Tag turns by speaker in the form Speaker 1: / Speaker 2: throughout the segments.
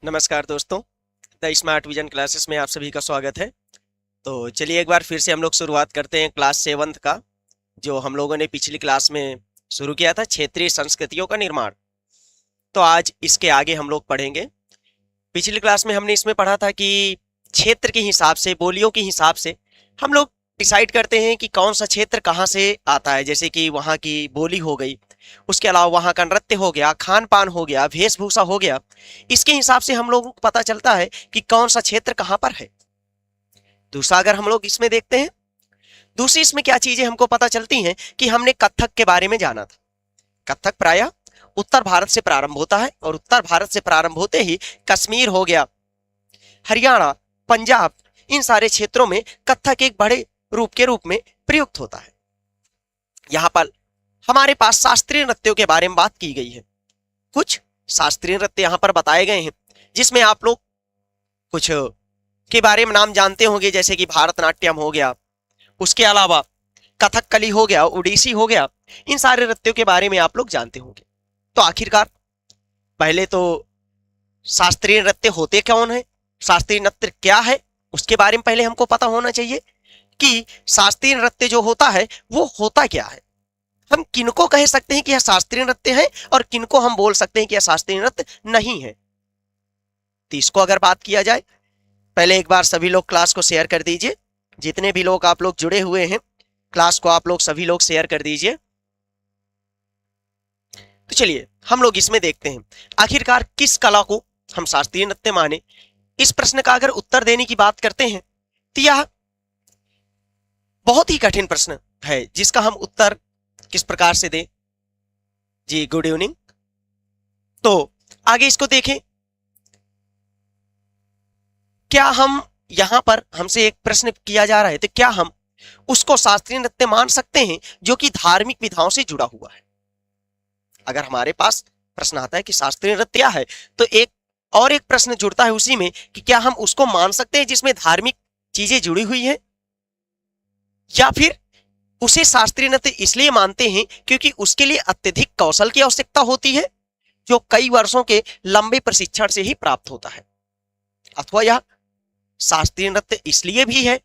Speaker 1: नमस्कार दोस्तों, the smart vision classes में आप सभी का स्वागत है। तो चलिए एक बार फिर से हम लोग शुरुआत करते हैं क्लास 7 का, जो हम लोगों ने पिछली क्लास में शुरू किया था, क्षेत्रीय संस्कृतियों का निर्माण। तो आज इसके आगे हम लोग पढ़ेंगे। पिछली क्लास में हमने इसमें पढ़ा था कि क्षेत्र के हिसाब से, बोलियों के हिसाब से हम लोग डिसाइड करते हैं कि कौन सा क्षेत्र कहाँ से आता है। जैसे कि वहाँ की बोली हो गई, उसके अलावा वहाँ का नृत्य हो गया, खान पान हो गया, वेशभूषा हो गया। इसके हिसाब से हम लोगों को पता चलता है कि कौन सा क्षेत्र कहाँ पर है। दूसरा अगर हम लोग इसमें देखते हैं, दूसरी इसमें क्या चीजें हमको पता चलती हैं कि हमने कथक के बारे में जाना था। कथक प्रायः उत्तर भारत से प्रारंभ होता है और उत्तर भारत से प्रारंभ होते ही कश्मीर हो गया, हरियाणा, पंजाब, इन सारे क्षेत्रों में कथक एक बड़े रूप के रूप में प्रयुक्त होता है। यहाँ पर हमारे पास शास्त्रीय नृत्यों के बारे में बात की गई है। कुछ शास्त्रीय नृत्य यहाँ पर बताए गए हैं, जिसमें आप लोग कुछ के बारे में नाम जानते होंगे, जैसे कि भारतनाट्यम हो गया, उसके अलावा कथकली हो गया, ओडिसी हो गया। इन सारे नृत्यों के बारे में आप लोग जानते होंगे। तो आखिरकार पहले तो शास्त्रीय नृत्य होते कौन है, शास्त्रीय नृत्य क्या है, उसके बारे में पहले हमको पता होना चाहिए कि शास्त्रीय नृत्य जो होता है वो होता क्या है। हम किनको कह सकते हैं कि यह शास्त्रीय नृत्य है और किनको हम बोल सकते हैं कि यह शास्त्रीय नृत्य नहीं है। तो इसको अगर बात किया जाए, पहले एक बार सभी लोग क्लास को शेयर कर दीजिए। जितने भी लोग आप लोग जुड़े हुए हैं, क्लास को आप लोग सभी लोग शेयर कर दीजिए। तो चलिए हम लोग इसमें देखते हैं आखिरकार किस कला को हम शास्त्रीय नृत्य माने। इस प्रश्न का अगर उत्तर देने की बात करते हैं तो यह बहुत ही कठिन प्रश्न है, जिसका हम उत्तर किस प्रकार से दें। जी गुड इवनिंग। तो आगे इसको देखें, क्या हम यहां पर हमसे एक प्रश्न किया जा रहा है, तो क्या हम उसको शास्त्रीय नृत्य मान सकते हैं जो कि धार्मिक विधाओं से जुड़ा हुआ है। अगर हमारे पास प्रश्न आता है कि शास्त्रीय नृत्य क्या है, तो एक प्रश्न जुड़ता है उसी में कि क्या हम उसको मान सकते हैं जिसमें धार्मिक चीजें जुड़ी हुई हैं, या फिर उसे शास्त्रीय नृत्य इसलिए मानते हैं क्योंकि उसके लिए अत्यधिक कौशल की आवश्यकता होती है, जो कई वर्षों के लंबे प्रशिक्षण से ही प्राप्त होता है। अथवा यह शास्त्रीय नृत्य इसलिए भी है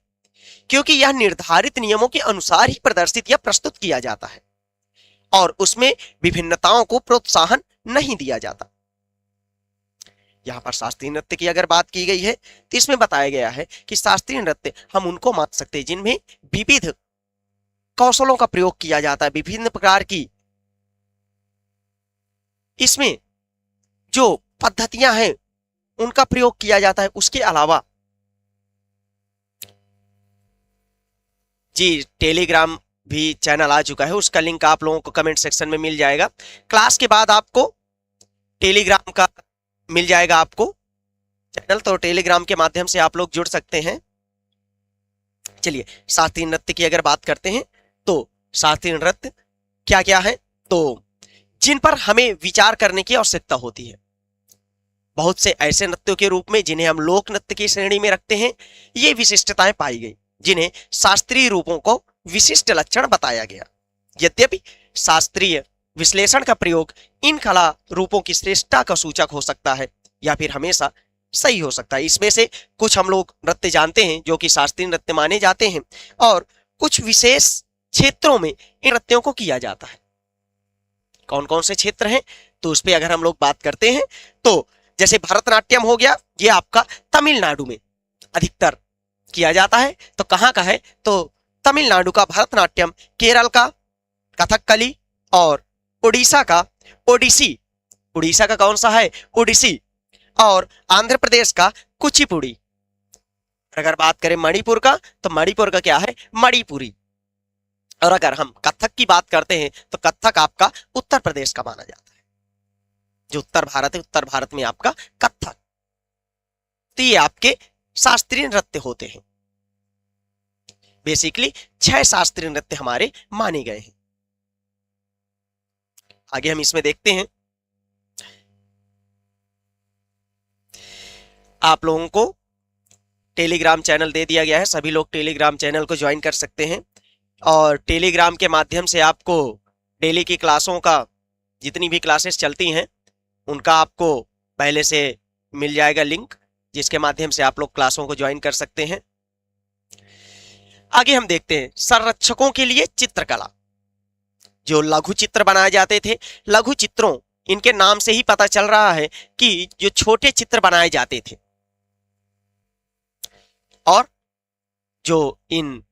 Speaker 1: क्योंकि यह निर्धारित नियमों के अनुसार ही प्रदर्शित या प्रस्तुत किया जाता है और उसमें विभिन्नताओं को प्रोत्साहन नहीं दिया जाता। यहां पर शास्त्रीय नृत्य की अगर बात की गई है तो इसमें बताया गया है कि शास्त्रीय नृत्य हम उनको मान सकते हैं जिनमें विविध कौशलों का प्रयोग किया जाता है, विभिन्न प्रकार की इसमें जो पद्धतियां हैं उनका प्रयोग किया जाता है। उसके अलावा जी टेलीग्राम भी चैनल आ चुका है, उसका लिंक आप लोगों को कमेंट सेक्शन में मिल जाएगा। क्लास के बाद आपको टेलीग्राम का मिल जाएगा आपको चैनल, तो टेलीग्राम के माध्यम से आप लोग जुड़ सकते हैं। चलिए शास्त्रीय नृत्य की अगर बात करते हैं तो शास्त्रीय नृत्य क्या क्या है, तो जिन पर हमें विचार करने की आवश्यकता होती है। बहुत से ऐसे नृत्यों के रूप में जिन्हें हम लोक नृत्य की श्रेणी में रखते हैं, ये विशिष्टताएं पाई गई जिन्हें शास्त्रीय रूपों को विशिष्ट लक्षण बताया गया। यद्यपि शास्त्रीय विश्लेषण का प्रयोग इन कला रूपों की श्रेष्ठता का सूचक हो सकता है या फिर हमेशा सही हो सकता है। इसमें से कुछ हम लोग नृत्य जानते हैं जो कि शास्त्रीय नृत्य माने जाते हैं और कुछ विशेष क्षेत्रों में इन नृत्यों को किया जाता है। कौन कौन से क्षेत्र हैं, तो उस पर अगर हम लोग बात करते हैं तो जैसे भरतनाट्यम हो गया, ये आपका तमिलनाडु में अधिकतर किया जाता है। तो कहाँ का है, तो तमिलनाडु का भरतनाट्यम, केरल का कथकली और उड़ीसा का ओडिसी। उड़ीसा का कौन सा है, ओडिसी, और आंध्र प्रदेश का कुचिपुड़ी। अगर बात करें मणिपुर का, तो मणिपुर का क्या है, मणिपुरी। और अगर हम कथक की बात करते हैं तो कथक आपका उत्तर प्रदेश का माना जाता है। जो उत्तर भारत है, उत्तर भारत में आपका कथक। तो ये आपके शास्त्रीय नृत्य होते हैं। बेसिकली 6 शास्त्रीय नृत्य हमारे माने गए हैं। आगे हम इसमें देखते हैं, आप लोगों को टेलीग्राम चैनल दे दिया गया है, सभी लोग टेलीग्राम चैनल को ज्वाइन कर सकते हैं और टेलीग्राम के माध्यम से आपको डेली की क्लासों का, जितनी भी क्लासेस चलती हैं उनका आपको पहले से मिल जाएगा लिंक, जिसके माध्यम से आप लोग क्लासों को ज्वाइन कर सकते हैं। आगे हम देखते हैं संरक्षकों के लिए चित्रकला। जो लघु चित्र बनाए जाते थे, लघु चित्रों, इनके नाम से ही पता चल रहा है कि जो छोटे चित्र बनाए जाते थे, और जो इन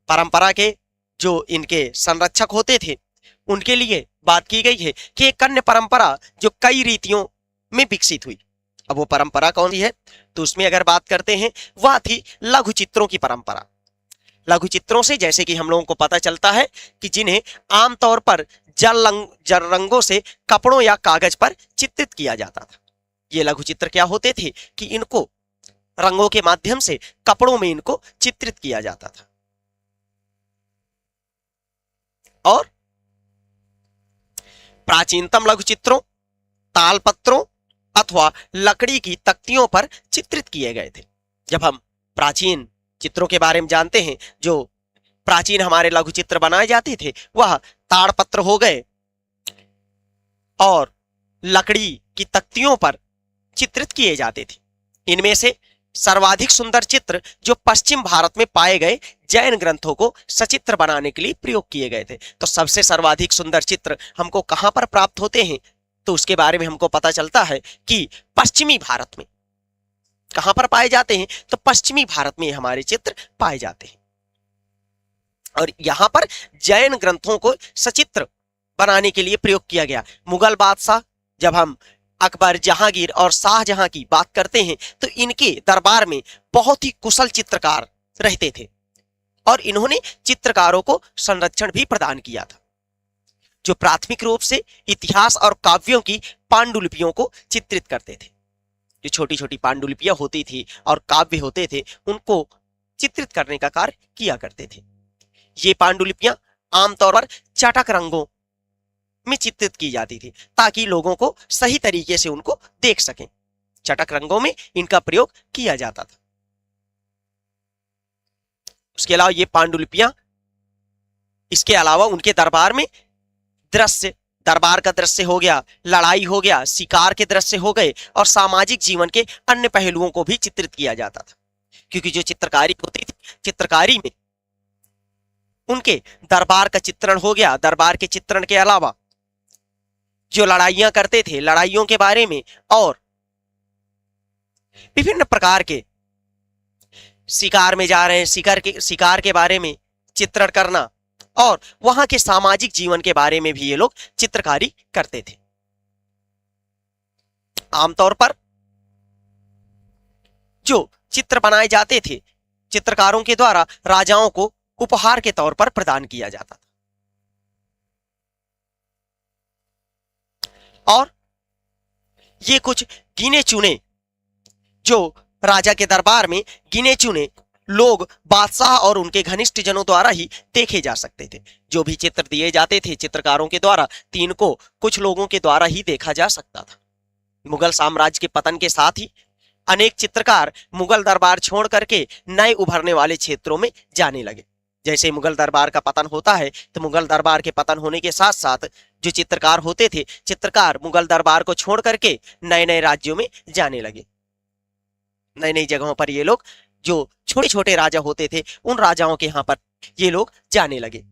Speaker 1: परंपरा के जो इनके संरक्षक होते थे उनके लिए बात की गई है कि एक अन्य परंपरा जो कई रीतियों में विकसित हुई। अब वो परंपरा कौन सी है, तो उसमें अगर बात करते हैं वह थी लघु चित्रों की परंपरा। लघु चित्रों से जैसे कि हम लोगों को पता चलता है कि जिन्हें आमतौर पर जल रंगों से कपड़ों या कागज पर चित्रित किया जाता था। ये लघु चित्र क्या होते थे कि इनको रंगों के माध्यम से कपड़ों में इनको चित्रित किया जाता था, और प्राचीनतम लघु चित्रों तालपत्रों अथवा लकड़ी की तख्तियों पर चित्रित किए गए थे। जब हम प्राचीन चित्रों के बारे में जानते हैं, जो प्राचीन हमारे लघु चित्र बनाए जाते थे वह ताड़पत्र हो गए और लकड़ी की तख्तियों पर चित्रित किए जाते थे। इनमें से सर्वाधिक सुंदर चित्र जो पश्चिम भारत में पाए गए जैन ग्रंथों को सचित्र बनाने के लिए प्रयोग किए गए थे। तो सबसे सर्वाधिक सुंदर चित्र हमको कहां पर प्राप्त होते हैं, तो उसके बारे में हमको पता चलता है कि पश्चिमी भारत में। कहां पर पाए जाते हैं, तो पश्चिमी भारत में हमारे चित्र पाए जाते हैं, और यहां पर जैन ग्रंथों को सचित्र बनाने के लिए प्रयोग किया गया। मुगल बादशाह, जब हम अकबर, जहांगीर और शाहजहां की बात करते हैं, तो इनके दरबार में बहुत ही कुशल चित्रकार रहते थे, और इन्होंने चित्रकारों को संरक्षण भी प्रदान किया था, जो प्राथमिक रूप से इतिहास और काव्यों की पांडुलिपियों को चित्रित करते थे। जो छोटी छोटी पांडुलिपियां होती थी और काव्य होते थे, उनको चित्रित करने का कार्य किया करते थे। ये पांडुलिपियां आमतौर पर चटक रंगों में चित्रित की जाती थी, ताकि लोगों को सही तरीके से उनको देख सकें। चटक रंगों में इनका प्रयोग किया जाता था। उसके अलावा ये पांडुलिपियां, इसके अलावा उनके दरबार में दृश्य, दरबार का दृश्य हो गया, लड़ाई हो गया, शिकार के दृश्य हो गए, और सामाजिक जीवन के अन्य पहलुओं को भी चित्रित किया जाता था। क्योंकि जो चित्रकारी होती थी, चित्रकारी में उनके दरबार का चित्रण हो गया। दरबार के चित्रण के अलावा जो लड़ाइयां करते थे, लड़ाइयों के बारे में, और विभिन्न प्रकार के शिकार में जा रहे हैं, शिकार के बारे में चित्रण करना, और वहां के सामाजिक जीवन के बारे में भी ये लोग चित्रकारी करते थे। आमतौर पर जो चित्र बनाए जाते थे, चित्रकारों के द्वारा राजाओं को उपहार के तौर पर प्रदान किया जाता था, और ये कुछ गिने चुने, जो राजा के दरबार में गिने चुने लोग, बादशाह और उनके घनिष्ठ जनों द्वारा ही देखे जा सकते थे। जो भी चित्र दिए जाते थे चित्रकारों के द्वारा, तीन को कुछ लोगों के द्वारा ही देखा जा सकता था। मुगल साम्राज्य के पतन के साथ ही अनेक चित्रकार मुगल दरबार छोड़ करके नए उभरने वाले क्षेत्रों में जाने लगे। जैसे मुगल दरबार का पतन होता है, तो मुगल दरबार के पतन होने के साथ साथ जो चित्रकार होते थे, चित्रकार मुगल दरबार को छोड़ करके नए नए राज्यों में जाने लगे। नई नई जगहों पर ये लोग, जो छोटे छोटे राजा होते थे, उन राजाओं के यहां पर ये लोग जाने लगे।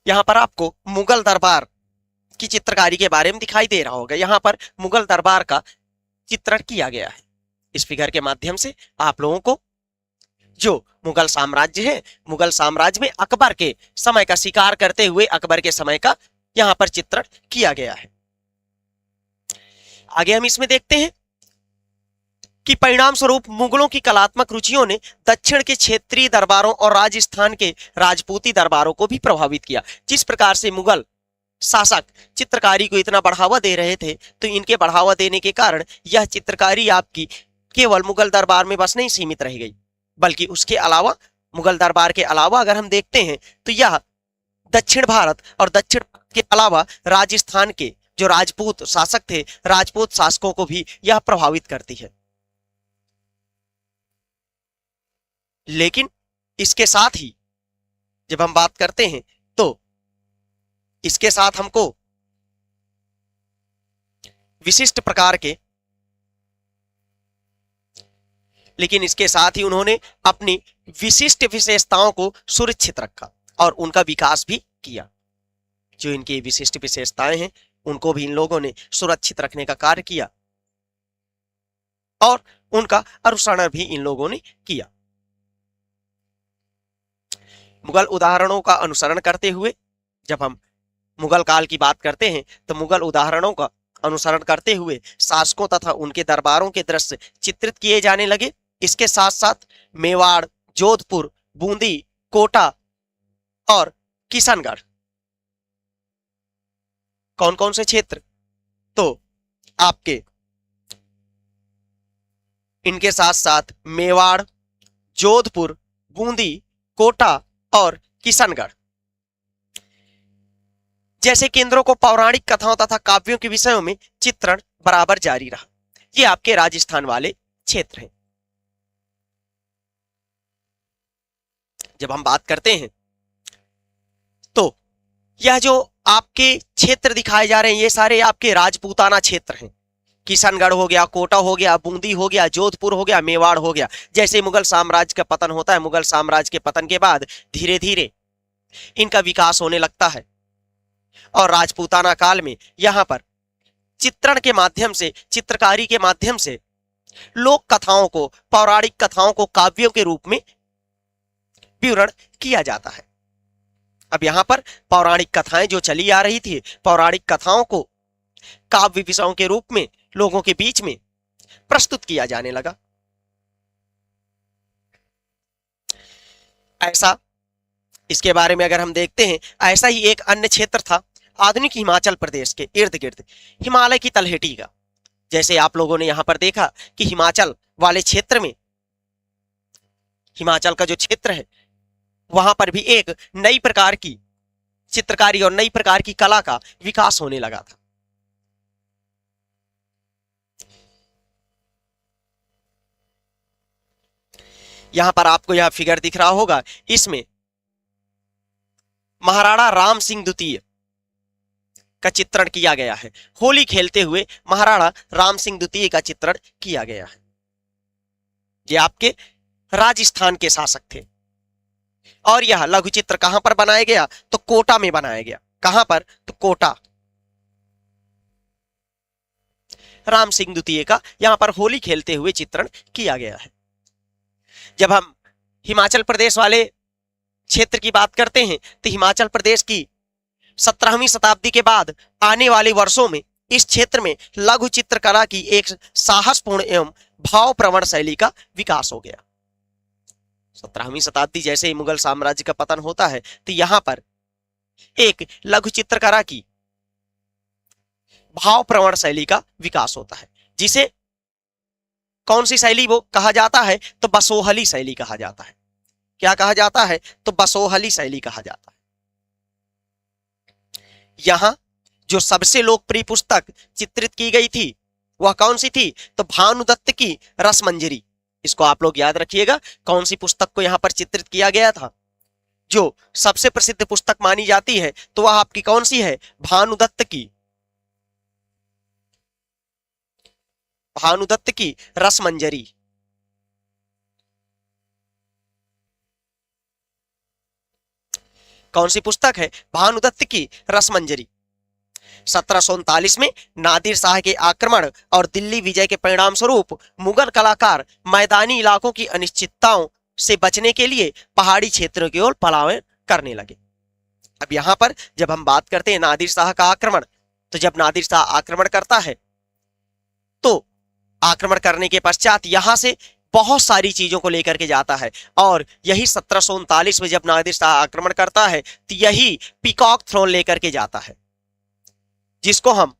Speaker 1: यहां पर आपको मुगल दरबार की चित्रकारी के बारे में दिखाई दे रहा होगा। यहां पर मुगल दरबार का चित्रण किया गया है। इस फिगर के माध्यम से आप लोगों को जो मुगल साम्राज्य है, मुगल साम्राज्य में अकबर के समय का शिकार करते हुए अकबर के समय का यहां पर चित्रण किया गया है। आगे हम इसमें देखते हैं कि परिणाम स्वरूप मुगलों की कलात्मक रुचियों ने दक्षिण के क्षेत्रीय दरबारों और राजस्थान के राजपूती दरबारों को भी प्रभावित किया। जिस प्रकार से मुगल शासक चित्रकारी को इतना बढ़ावा दे रहे थे, तो इनके बढ़ावा देने के कारण यह चित्रकारी आपकी केवल मुगल दरबार में बस नहीं सीमित रह गई, बल्कि उसके अलावा, मुगल दरबार के अलावा अगर हम देखते हैं तो यह दक्षिण भारत और दक्षिण के अलावा राजस्थान के जो राजपूत शासक थे, राजपूत शासकों को भी यह प्रभावित करती है। लेकिन इसके साथ ही जब हम बात करते हैं तो इसके साथ हमको विशिष्ट प्रकार के, लेकिन इसके साथ ही उन्होंने अपनी विशिष्ट विशेषताओं को सुरक्षित रखा और उनका विकास भी किया। जो इनकी विशिष्ट विशेषताएं हैं उनको भी इन लोगों ने सुरक्षित रखने का कार्य किया और उनका अनुसरण भी इन लोगों ने किया। मुगल उदाहरणों का अनुसरण करते हुए, जब हम मुगल काल की बात करते हैं तो मुगल उदाहरणों का अनुसरण करते हुए शासकों तथा उनके दरबारों के दृश्य चित्रित किए जाने लगे। इसके साथ साथ मेवाड़, जोधपुर, बूंदी, कोटा और किशनगढ़, कौन कौन से क्षेत्र, तो आपके इनके साथ साथ मेवाड़, जोधपुर, बूंदी, कोटा और किशनगढ़ जैसे केंद्रों को पौराणिक कथाओं तथा काव्यों के विषयों में चित्रण बराबर जारी रहा। ये आपके राजस्थान वाले क्षेत्र हैं। जब हम बात करते हैं तो यह जो आपके क्षेत्र दिखाए जा रहे हैं ये सारे आपके राजपूताना क्षेत्र हैं। किशनगढ़ हो गया, कोटा हो गया, बूंदी हो गया, जोधपुर हो गया, मेवाड़ हो गया। जैसे मुगल साम्राज्य का पतन होता है, मुगल साम्राज्य के पतन के बाद धीरे धीरे इनका विकास होने लगता है और राजपूताना काल में यहां पर चित्रण के माध्यम से, चित्रकारी के माध्यम से लोक कथाओं को, पौराणिक कथाओं को काव्यों के रूप में विवरण किया जाता है। अब यहां पर पौराणिक कथाएं जो चली आ रही थी, पौराणिक कथाओं को काव्य विषयों के रूप में लोगों के बीच में प्रस्तुत किया जाने लगा। ऐसा, इसके बारे में अगर हम देखते हैं, ऐसा ही एक अन्य क्षेत्र था आधुनिक हिमाचल प्रदेश के इर्द गिर्द, हिमालय की तलहटी का। जैसे आप लोगों ने यहां पर देखा कि हिमाचल वाले क्षेत्र में, हिमाचल का जो क्षेत्र है वहां पर भी एक नई प्रकार की चित्रकारी और नई प्रकार की कला का विकास होने लगा था। यहां पर आपको यह फिगर दिख रहा होगा, इसमें महाराणा राम सिंह द्वितीय का चित्रण किया गया है। होली खेलते हुए महाराणा राम सिंह द्वितीय का चित्रण किया गया है। ये आपके राजस्थान के शासक थे और यह लघु चित्र कहां पर बनाया गया, तो कोटा में बनाया गया। कहां पर, तो कोटा। राम सिंह द्वितीय का यहां पर होली खेलते हुए चित्रण किया गया है। जब हम हिमाचल प्रदेश वाले क्षेत्र की बात करते हैं तो हिमाचल प्रदेश की 17वीं शताब्दी के बाद आने वाले वर्षों में इस क्षेत्र में लघु चित्रकला की एक साहसपूर्ण एवं भावप्रवण शैली का विकास हो गया। 17वीं शताब्दी जैसे ही मुगल साम्राज्य का पतन होता है तो यहां पर एक लघु चित्रकला की भावप्रवण शैली का विकास होता है, जिसे कौन सी शैली वो कहा जाता है, तो बसोहली शैली कहा जाता है। क्या कहा जाता है, तो बसोहली शैली कहा जाता है। यहां जो सबसे लोकप्रिय पुस्तक चित्रित की गई थी वह कौन सी थी, तो भानुदत्त की रसमंजरी। इसको आप लोग याद रखिएगा, कौन सी पुस्तक को यहां पर चित्रित किया गया था। जो सबसे प्रसिद्ध पुस्तक मानी जाती है तो वह आपकी कौन सी है, भानुदत्त की, भानुदत्त की रसमंजरी। कौन सी पुस्तक है, भानुदत्त की रसमंजरी। 1739 में नादिर शाह के आक्रमण और दिल्ली विजय के परिणाम स्वरूप मुगल कलाकार मैदानी इलाकों की अनिश्चितताओं से बचने के लिए पहाड़ी क्षेत्रों की ओर पलायन करने लगे। अब यहां पर जब हम बात करते हैं नादिर शाह का आक्रमण, तो जब नादिर शाह आक्रमण करता है तो आक्रमण करने के पश्चात यहां से बहुत सारी चीजों को लेकर के जाता है और यही 1739 में जब नादिर शाह आक्रमण करता है तो यही पीकॉक थ्रोन लेकर के जाता है, जिसको हम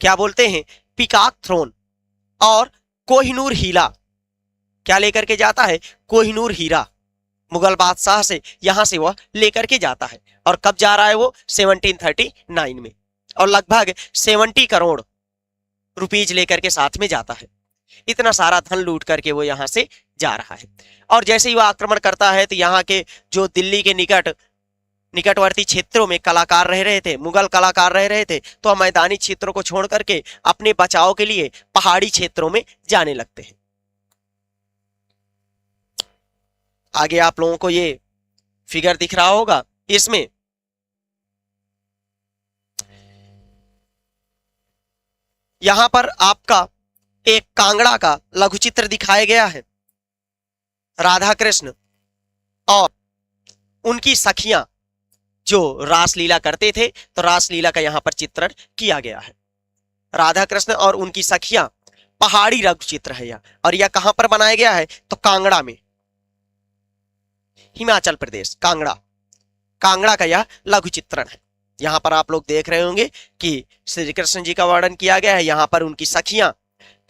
Speaker 1: क्या बोलते हैं, पीकॉक थ्रोन। और कोहिनूर हीरा क्या लेकर के जाता है, कोहिनूर हीरा मुगल बादशाह से यहां से वह लेकर के जाता है। और कब जा रहा है वो, 1739 में, और लगभग 70 करोड़ रुपीज लेकर के साथ में जाता है। इतना सारा धन लूट करके वो यहां से जा रहा है। और जैसे ही वह आक्रमण करता है तो यहाँ के जो दिल्ली के निकटवर्ती क्षेत्रों में कलाकार रह रहे थे, मुगल कलाकार रह रहे थे, तो हम मैदानी क्षेत्रों को छोड़ करके अपने बचाव के लिए पहाड़ी क्षेत्रों में जाने लगते हैं। आगे आप लोगों को ये फिगर दिख रहा होगा, इसमें यहां पर आपका एक कांगड़ा का लघु चित्र दिखाया गया है। राधा कृष्ण और उनकी सखियां जो रासलीला करते थे, तो रासलीला का यहां पर चित्रण किया गया है। राधा कृष्ण और उनकी सखियां पहाड़ी लघु चित्र है यह, और यह कहां पर बनाया गया है, तो कांगड़ा में, हिमाचल प्रदेश, कांगड़ा का यह लघु चित्रण है। यहां पर आप लोग देख रहे होंगे कि श्री कृष्ण जी का वर्णन किया गया है, यहां पर उनकी सखियां,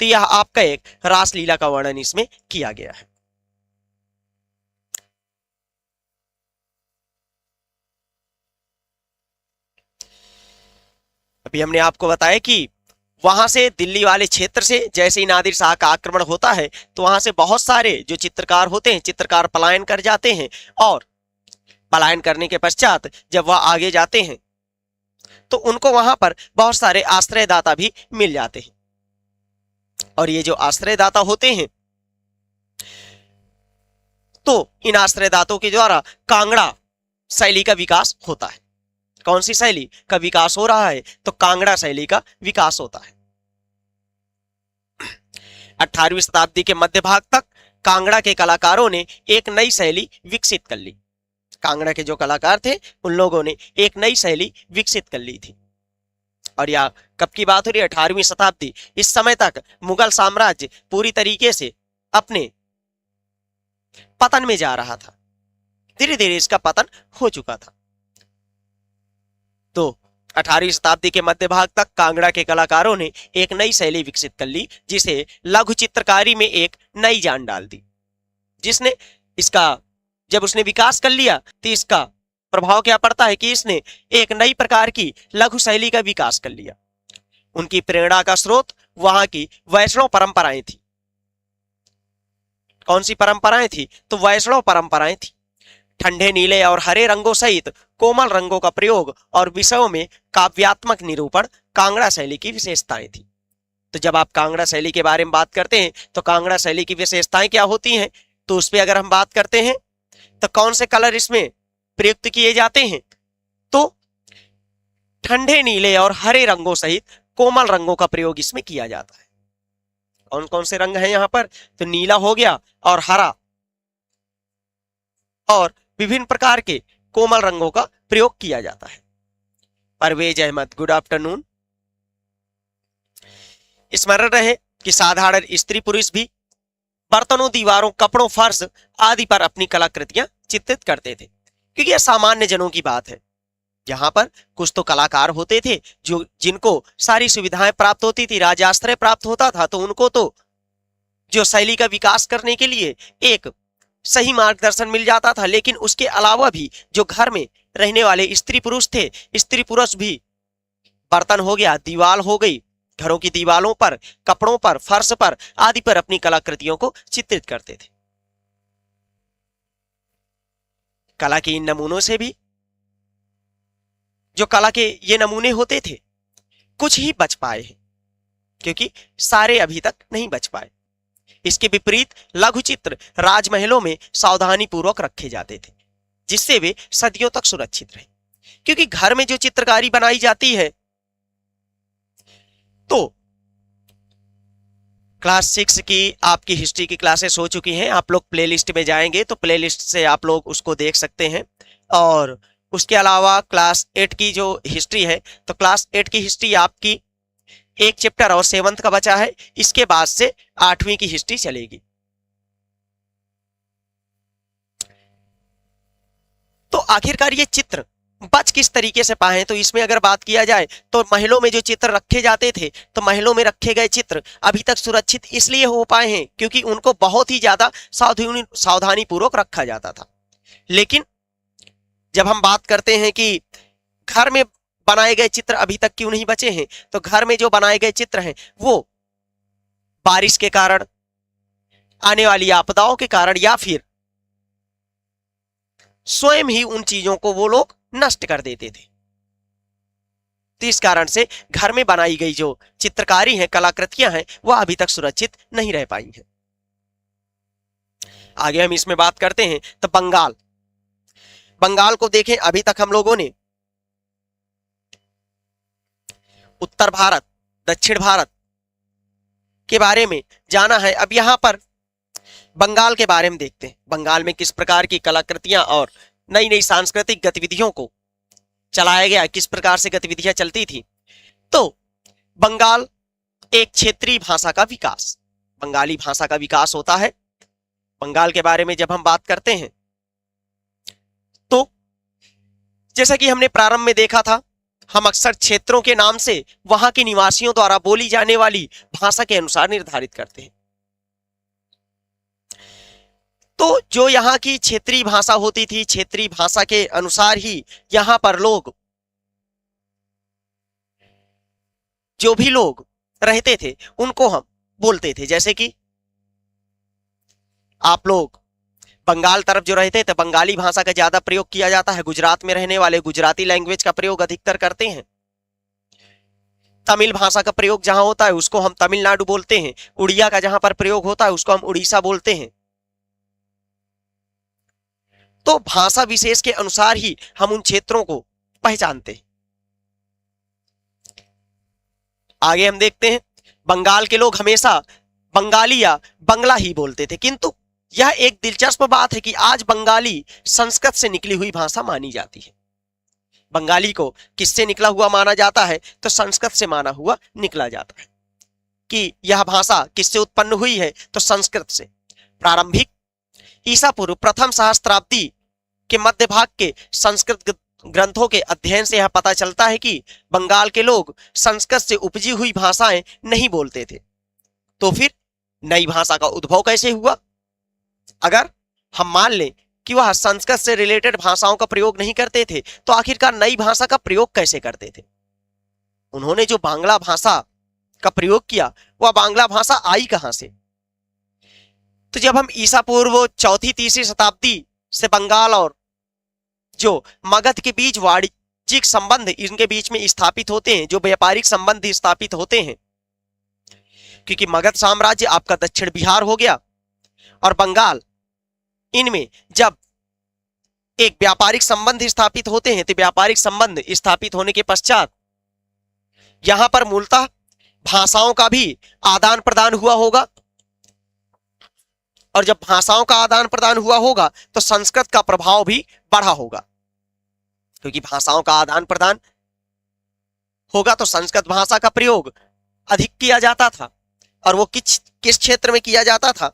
Speaker 1: तो यह आपका एक रासलीला का वर्णन इसमें किया गया है। अभी हमने आपको बताया कि वहां से दिल्ली वाले क्षेत्र से जैसे ही नादिर शाह का आक्रमण होता है, तो वहां से बहुत सारे जो चित्रकार होते हैं, चित्रकार पलायन कर जाते हैं, और पलायन करने के पश्चात जब वह आगे जाते हैं तो उनको वहां पर बहुत सारे आश्रयदाता भी मिल जाते हैं। और ये जो आश्रयदाता होते हैं, तो इन आश्रयदातों के द्वारा कांगड़ा शैली का विकास होता है। कौन सी शैली का विकास हो रहा है, तो कांगड़ा शैली का विकास होता है। 18वीं शताब्दी के मध्य भाग तक कांगड़ा के कलाकारों ने एक नई शैली विकसित कर ली। कांगड़ा के जो कलाकार थे, उन लोगों ने एक नई शैली विकसित कर ली थी। और यह कब की बात हो रही है, 18वीं शताब्दी। इस समय तक मुगल साम्राज्य पूरी तरीके से अपने पतन में जा रहा था, धीरे धीरे इसका पतन हो चुका था। तो 18वीं शताब्दी के मध्य भाग तक कांगड़ा के कलाकारों ने एक नई शैली विकसित कर ली, जिसे लघु चित्रकारी में एक नई जान डाल दी। जिसने इसका जब उसने विकास कर लिया, तो इसका प्रभाव क्या पड़ता है कि इसने एक नई प्रकार की लघु शैली का विकास कर लिया। उनकी प्रेरणा का स्रोत वहां की वैष्णव परंपराएं थी। कौन सी परंपराएं थी, तो वैष्णव परंपराएं थी। ठंडे नीले और हरे रंगों सहित कोमल रंगों का प्रयोग और विषयों में काव्यात्मक निरूपण कांगड़ा शैली की विशेषताएं थी। तो जब आप कांगड़ा शैली के बारे में बात करते हैं, तो कांगड़ा शैली की विशेषताएं क्या होती हैं, तो उस पर अगर हम बात करते हैं, तो कौन से कलर इसमें प्रयुक्त किए जाते हैं, तो ठंडे नीले और हरे रंगों सहित कोमल रंगों का प्रयोग इसमें किया जाता है। कौन कौन से रंग हैं यहाँ पर, तो नीला हो गया और हरा और विभिन्न प्रकार के कोमल रंगों का प्रयोग किया जाता है। Parvez Ahmed, good afternoon. स्मरण रहे कि साधारण स्त्री पुरुष भी बर्तनों, दीवारों, कपड़ों, फर्श आदि पर अपनी कलाकृतियां चित्रित करते थे, क्योंकि यह सामान्य जनों की बात है। यहाँ पर कुछ तो कलाकार होते थे जो जिनको सारी सुविधाएं प्राप्त होती थी, राजाश्रय प्राप्त होता था, तो उनको तो जो शैली का विकास करने के लिए एक सही मार्गदर्शन मिल जाता था। लेकिन उसके अलावा भी जो घर में रहने वाले स्त्री पुरुष थे, स्त्री पुरुष भी बर्तन हो गया, दीवार हो गई, घरों की दीवारों पर, कपड़ों पर, फर्श पर आदि पर अपनी कलाकृतियों को चित्रित करते थे। कला के इन नमूनों से भी, जो कला के ये नमूने होते थे, कुछ ही बच पाए हैं, क्योंकि सारे अभी तक नहीं बच पाए। इसके विपरीत लघु चित्र राजमहलों में सावधानी पूर्वक रखे जाते थे, जिससे वे सदियों तक सुरक्षित रहे। क्योंकि घर में जो चित्रकारी बनाई जाती है, तो क्लास 6 की आपकी हिस्ट्री की क्लासेस हो चुकी हैं। आप लोग प्लेलिस्ट में जाएंगे तो प्लेलिस्ट से आप लोग उसको देख सकते हैं। और उसके अलावा क्लास 8 की जो हिस्ट्री है, तो क्लास 8 की हिस्ट्री आपकी एक चैप्टर और 7th का बचा है। इसके बाद से 8वीं की हिस्ट्री चलेगी। तो आखिरकार ये चित्र बच किस तरीके से पाए, तो इसमें अगर बात किया जाए तो महलों में जो चित्र रखे जाते थे, तो महलों में रखे गए चित्र अभी तक सुरक्षित इसलिए हो पाए हैं क्योंकि उनको बहुत ही ज्यादा सावधानी पूर्वक रखा जाता था। लेकिन जब हम बात करते हैं कि घर में बनाए गए चित्र अभी तक क्यों नहीं बचे हैं, तो घर में जो बनाए गए चित्र हैं वो बारिश के कारण आने वाली आपदाओं के कारण या फिर स्वयं ही उन चीजों को वो लोग नष्ट कर देते थे। तो इस कारण से घर में बनाई गई जो चित्रकारी है, कलाकृतियां हैं, वह अभी तक सुरक्षित नहीं रह पाई हैं। आगे हम इसमें बात करते हैं तो बंगाल। बंगाल को देखें, अभी तक हम लोगों ने उत्तर भारत, दक्षिण भारत के बारे में जाना है। अब यहां पर बंगाल के बारे में देखते हैं, बंगाल में किस प्रकार की कलाकृतियां और नई नई सांस्कृतिक गतिविधियों को चलाया गया, किस प्रकार से गतिविधियां चलती थी। तो बंगाल एक क्षेत्रीय भाषा का विकास, बंगाली भाषा का विकास होता है। बंगाल के बारे में जब हम बात करते हैं तो जैसा कि हमने प्रारंभ में देखा था, हम अक्सर क्षेत्रों के नाम से वहां के निवासियों द्वारा बोली जाने वाली भाषा के अनुसार निर्धारित करते हैं। तो जो यहाँ की क्षेत्रीय भाषा होती थी, क्षेत्रीय भाषा के अनुसार ही यहाँ पर लोग, जो भी लोग रहते थे, उनको हम बोलते थे। जैसे कि आप लोग बंगाल तरफ जो रहते थे, बंगाली भाषा का ज्यादा प्रयोग किया जाता है। गुजरात में रहने वाले गुजराती लैंग्वेज का प्रयोग अधिकतर करते हैं। तमिल भाषा का प्रयोग जहां होता है उसको हम तमिलनाडु बोलते हैं। उड़िया का जहां पर प्रयोग होता है उसको हम उड़ीसा बोलते हैं। तो भाषा विशेष के अनुसार ही हम उन क्षेत्रों को पहचानते हैं। आगे हम देखते हैं, बंगाल के लोग हमेशा बंगाली या बंगला ही बोलते थे, किंतु यह एक दिलचस्प बात है कि आज बंगाली संस्कृत से निकली हुई भाषा मानी जाती है। बंगाली को किससे निकला हुआ माना जाता है? तो संस्कृत से माना हुआ निकला जाता है। कि यह भाषा किससे उत्पन्न हुई है? तो संस्कृत से। प्रारंभिक ईसा पूर्व प्रथम सहस्त्राब्दी के मध्य भाग के संस्कृत ग्रंथों के अध्ययन से यह पता चलता है कि बंगाल के लोग संस्कृत से उपजी हुई भाषाएं नहीं बोलते थे। तो फिर नई भाषा का उद्भव कैसे हुआ? अगर हम मान लें कि वह संस्कृत से रिलेटेड भाषाओं का प्रयोग नहीं करते थे, तो आखिरकार नई भाषा का प्रयोग कैसे करते थे? उन्होंने जो बांग्ला भाषा का प्रयोग किया, वह बांग्ला भाषा आई कहां से? तो जब हम ईसा पूर्व चौथी तीसरी शताब्दी से बंगाल और जो मगध के बीच वाणिज्यिक संबंध इनके बीच में स्थापित होते हैं, जो व्यापारिक संबंध स्थापित होते हैं, क्योंकि मगध साम्राज्य आपका दक्षिण बिहार हो गया और बंगाल, इनमें जब एक व्यापारिक संबंध स्थापित होते हैं, तो व्यापारिक संबंध स्थापित होने के पश्चात यहां पर मूलतः भाषाओं का भी आदान प्रदान हुआ होगा। और जब भाषाओं का आदान प्रदान हुआ होगा तो संस्कृत का प्रभाव भी बढ़ा होगा, क्योंकि भाषाओं का आदान प्रदान होगा तो संस्कृत भाषा का प्रयोग अधिक किया जाता था। और वो किस क्षेत्र में किया जाता था?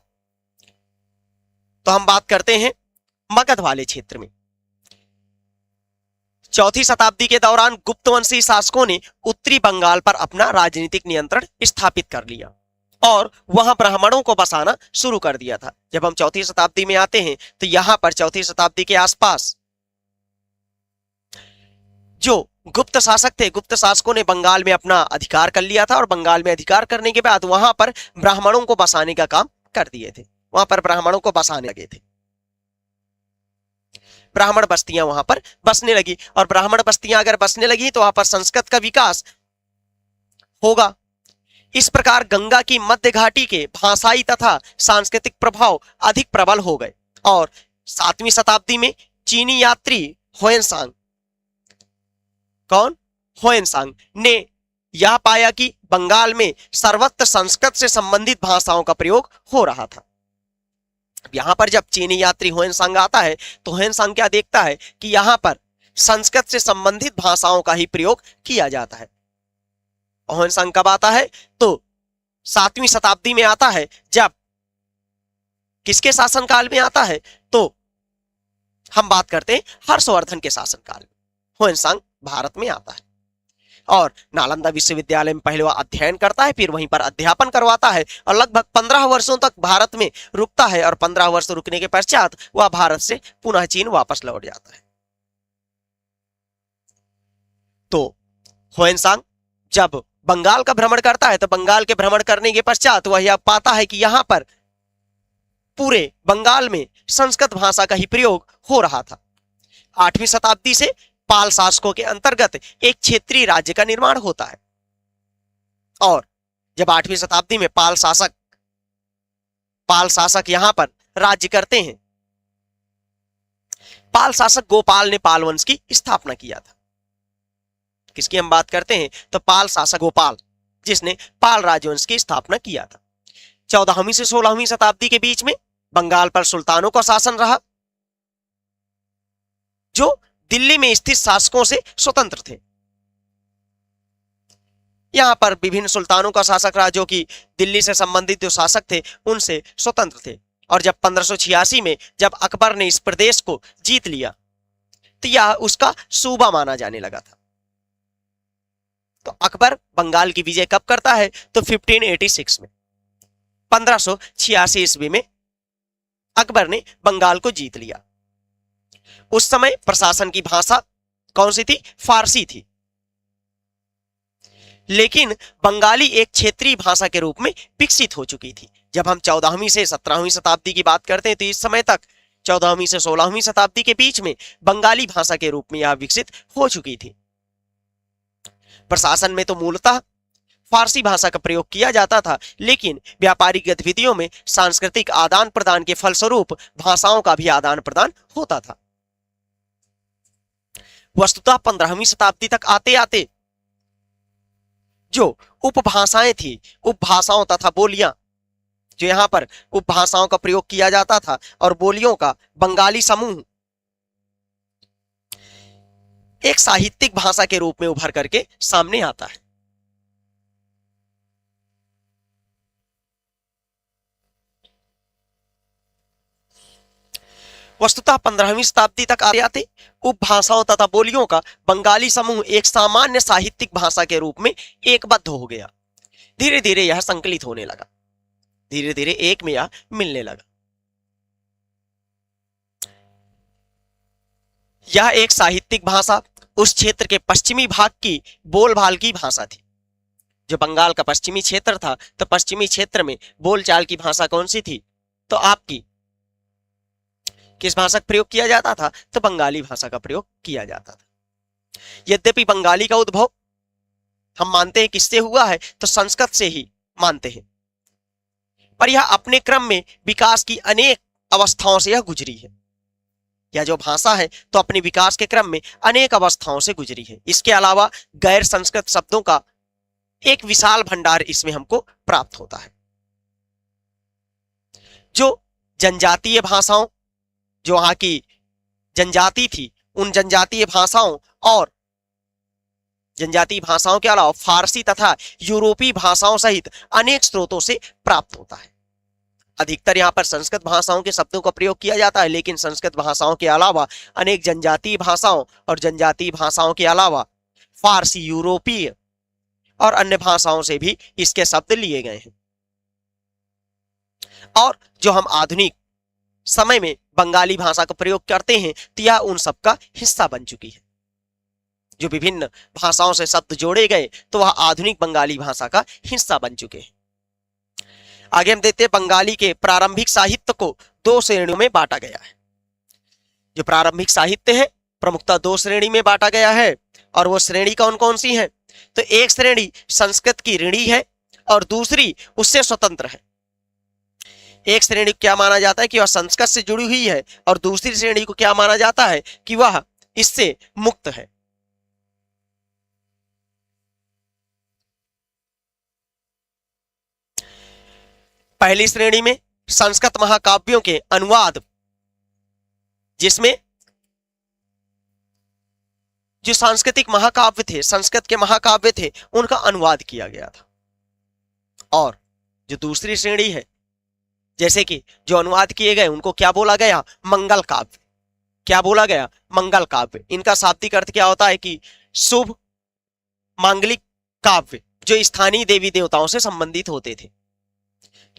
Speaker 1: तो हम बात करते हैं मगध वाले क्षेत्र में। चौथी शताब्दी के दौरान गुप्तवंशी शासकों ने उत्तरी बंगाल पर अपना राजनीतिक नियंत्रण स्थापित कर लिया और वहां ब्राह्मणों को बसाना शुरू कर दिया था। जब हम चौथी शताब्दी में आते हैं तो यहां पर चौथी शताब्दी के आसपास जो गुप्त शासक थे, गुप्त शासकों ने बंगाल में अपना अधिकार कर लिया था और बंगाल में अधिकार करने के बाद वहां पर ब्राह्मणों को बसाने का काम कर दिए थे। वहां पर ब्राह्मणों को बसाने लगे थे, ब्राह्मण बस्तियां वहां पर बसने लगी और ब्राह्मण बस्तियां अगर बसने लगी तो वहां पर संस्कृत का विकास होगा। इस प्रकार गंगा की मध्य घाटी के भाषाई तथा सांस्कृतिक प्रभाव अधिक प्रबल हो गए और 7वीं शताब्दी में चीनी यात्री होयनसांग, कौन? होयनसांग ने यह पाया कि बंगाल में सर्वत्र संस्कृत से संबंधित भाषाओं का प्रयोग हो रहा था। यहां पर जब चीनी यात्री होयनसांग आता है तो होयनसांग क्या देखता है कि यहां पर संस्कृत से संबंधित भाषाओं का ही प्रयोग किया जाता है। होयनसांग कब आता है? तो 7वीं शताब्दी में आता है। जब किसके शासनकाल में आता है? तो हम बात करते हैं हर्षवर्धन के शासनकाल में होयनसांग भारत में आता है और नालंदा विश्वविद्यालय में पहले वह अध्ययन करता है, फिर वहीं पर अध्यापन करवाता है और लगभग 15 वर्षों तक भारत में रुकता है और 15 वर्ष रुकने के पश्चात वह भारत से पुनः चीन वापस लौट जाता है। तो होयनसांग जब बंगाल का भ्रमण करता है तो बंगाल के भ्रमण करने के पश्चात वह यह पाता है कि यहां पर पूरे बंगाल में संस्कृत भाषा का ही प्रयोग हो रहा था। 8वीं शताब्दी से पाल शासकों के अंतर्गत एक क्षेत्रीय राज्य का निर्माण होता है और जब 8वीं शताब्दी में पाल शासक यहां पर राज्य करते हैं। पाल शासक गोपाल ने पाल वंश की स्थापना किया था। किसकी हम बात करते हैं? तो पाल शासक गोपाल, जिसने पाल राजवंश की स्थापना किया था। 14वीं से 16वीं शताब्दी के बीच में बंगाल पर सुल्तानों का शासन रहा, जो दिल्ली में स्थित शासकों से स्वतंत्र थे। यहां पर विभिन्न सुल्तानों का शासक रहा, जो कि दिल्ली से संबंधित जो शासक थे उनसे स्वतंत्र थे। और जब 1586 में जब अकबर ने इस प्रदेश को जीत लिया तो यह उसका सूबा माना जाने लगा था। तो अकबर बंगाल की विजय कब करता है? तो 1586 में, 1586 ईस्वी में अकबर ने बंगाल को जीत लिया। उस समय प्रशासन की भाषा कौन सी थी? फारसी थी। लेकिन बंगाली एक क्षेत्रीय भाषा के रूप में विकसित हो चुकी थी। जब हम 14वीं से 17वीं शताब्दी की बात करते हैं तो इस समय तक 14वीं से 16वीं शताब्दी के बीच में बंगाली भाषा के रूप में यह विकसित हो चुकी थी। प्रशासन में तो मूलतः फारसी भाषा का प्रयोग किया जाता था, लेकिन व्यापारिक गतिविधियों में सांस्कृतिक आदान प्रदान के फलस्वरूप भाषाओं का भी आदान प्रदान होता था। वस्तुतः 15वीं शताब्दी तक आते आते जो उपभाषाएं थी, उपभाषाओं तथा बोलियां, जो यहां पर उपभाषाओं का प्रयोग किया जाता था और बोलियों का बंगाली समूह एक साहित्यिक भाषा के रूप में उभर करके सामने आता है। वस्तुतः 15वीं शताब्दी तक आते आते उपभाषाओं तथा बोलियों का बंगाली समूह एक सामान्य साहित्यिक भाषा के रूप में एकबद्ध हो गया। धीरे धीरे यह संकलित होने लगा, धीरे धीरे एक में यह मिलने लगा। यह एक साहित्यिक भाषा उस क्षेत्र के पश्चिमी भाग की बोलबाल की भाषा थी। जो बंगाल का पश्चिमी क्षेत्र था, तो पश्चिमी क्षेत्र में बोलचाल की भाषा कौन सी थी? तो आपकी किस भाषा का प्रयोग किया जाता था? तो बंगाली भाषा का प्रयोग किया जाता था। यद्यपि बंगाली का उद्भव हम मानते हैं किससे हुआ है? तो संस्कृत से ही मानते हैं, पर यह अपने क्रम में विकास की अनेक अवस्थाओं से यह गुजरी है। यह जो भाषा है तो अपने विकास के क्रम में अनेक अवस्थाओं से गुजरी है। इसके अलावा गैर संस्कृत शब्दों का एक विशाल भंडार इसमें हमको प्राप्त होता है। जो जनजातीय भाषाओं, जो वहां की जनजाति थी, उन जनजातीय भाषाओं और जनजातीय भाषाओं के अलावा फारसी तथा यूरोपीय भाषाओं सहित अनेक स्रोतों से प्राप्त होता है। अधिकतर यहाँ पर संस्कृत भाषाओं के शब्दों का प्रयोग किया जाता है, लेकिन संस्कृत भाषाओं के अलावा अनेक जनजातीय भाषाओं और जनजातीय भाषाओं के अलावा फारसी, यूरोपीय और अन्य भाषाओं से भी इसके शब्द लिए गए हैं। और जो हम आधुनिक समय में बंगाली भाषा का प्रयोग करते हैं तो यह उन सब का हिस्सा बन चुकी है। जो विभिन्न भाषाओं से शब्द जोड़े गए तो वह आधुनिक बंगाली भाषा का हिस्सा बन चुके हैं। आगे हम देखते हैं बंगाली के प्रारंभिक साहित्य को दो श्रेणियों में बांटा गया है। जो प्रारंभिक साहित्य है प्रमुखतः दो श्रेणी में बांटा गया है, और वो श्रेणी कौन कौन सी है? तो एक श्रेणी संस्कृत की ऋणी है और दूसरी उससे स्वतंत्र है। एक श्रेणी को क्या माना जाता है कि वह संस्कृत से जुड़ी हुई है, और दूसरी श्रेणी को क्या माना जाता है कि वह इससे मुक्त है। पहली श्रेणी में संस्कृत महाकाव्यों के अनुवाद, जिसमें जो सांस्कृतिक महाकाव्य थे, संस्कृत के महाकाव्य थे, उनका अनुवाद किया गया था। और जो दूसरी श्रेणी है, जैसे कि जो अनुवाद किए गए उनको क्या बोला गया? मंगल काव्य। क्या बोला गया? मंगल काव्य। इनका शाब्दिक अर्थ क्या होता है कि शुभ मांगलिक काव्य, जो स्थानीय देवी देवताओं से संबंधित होते थे।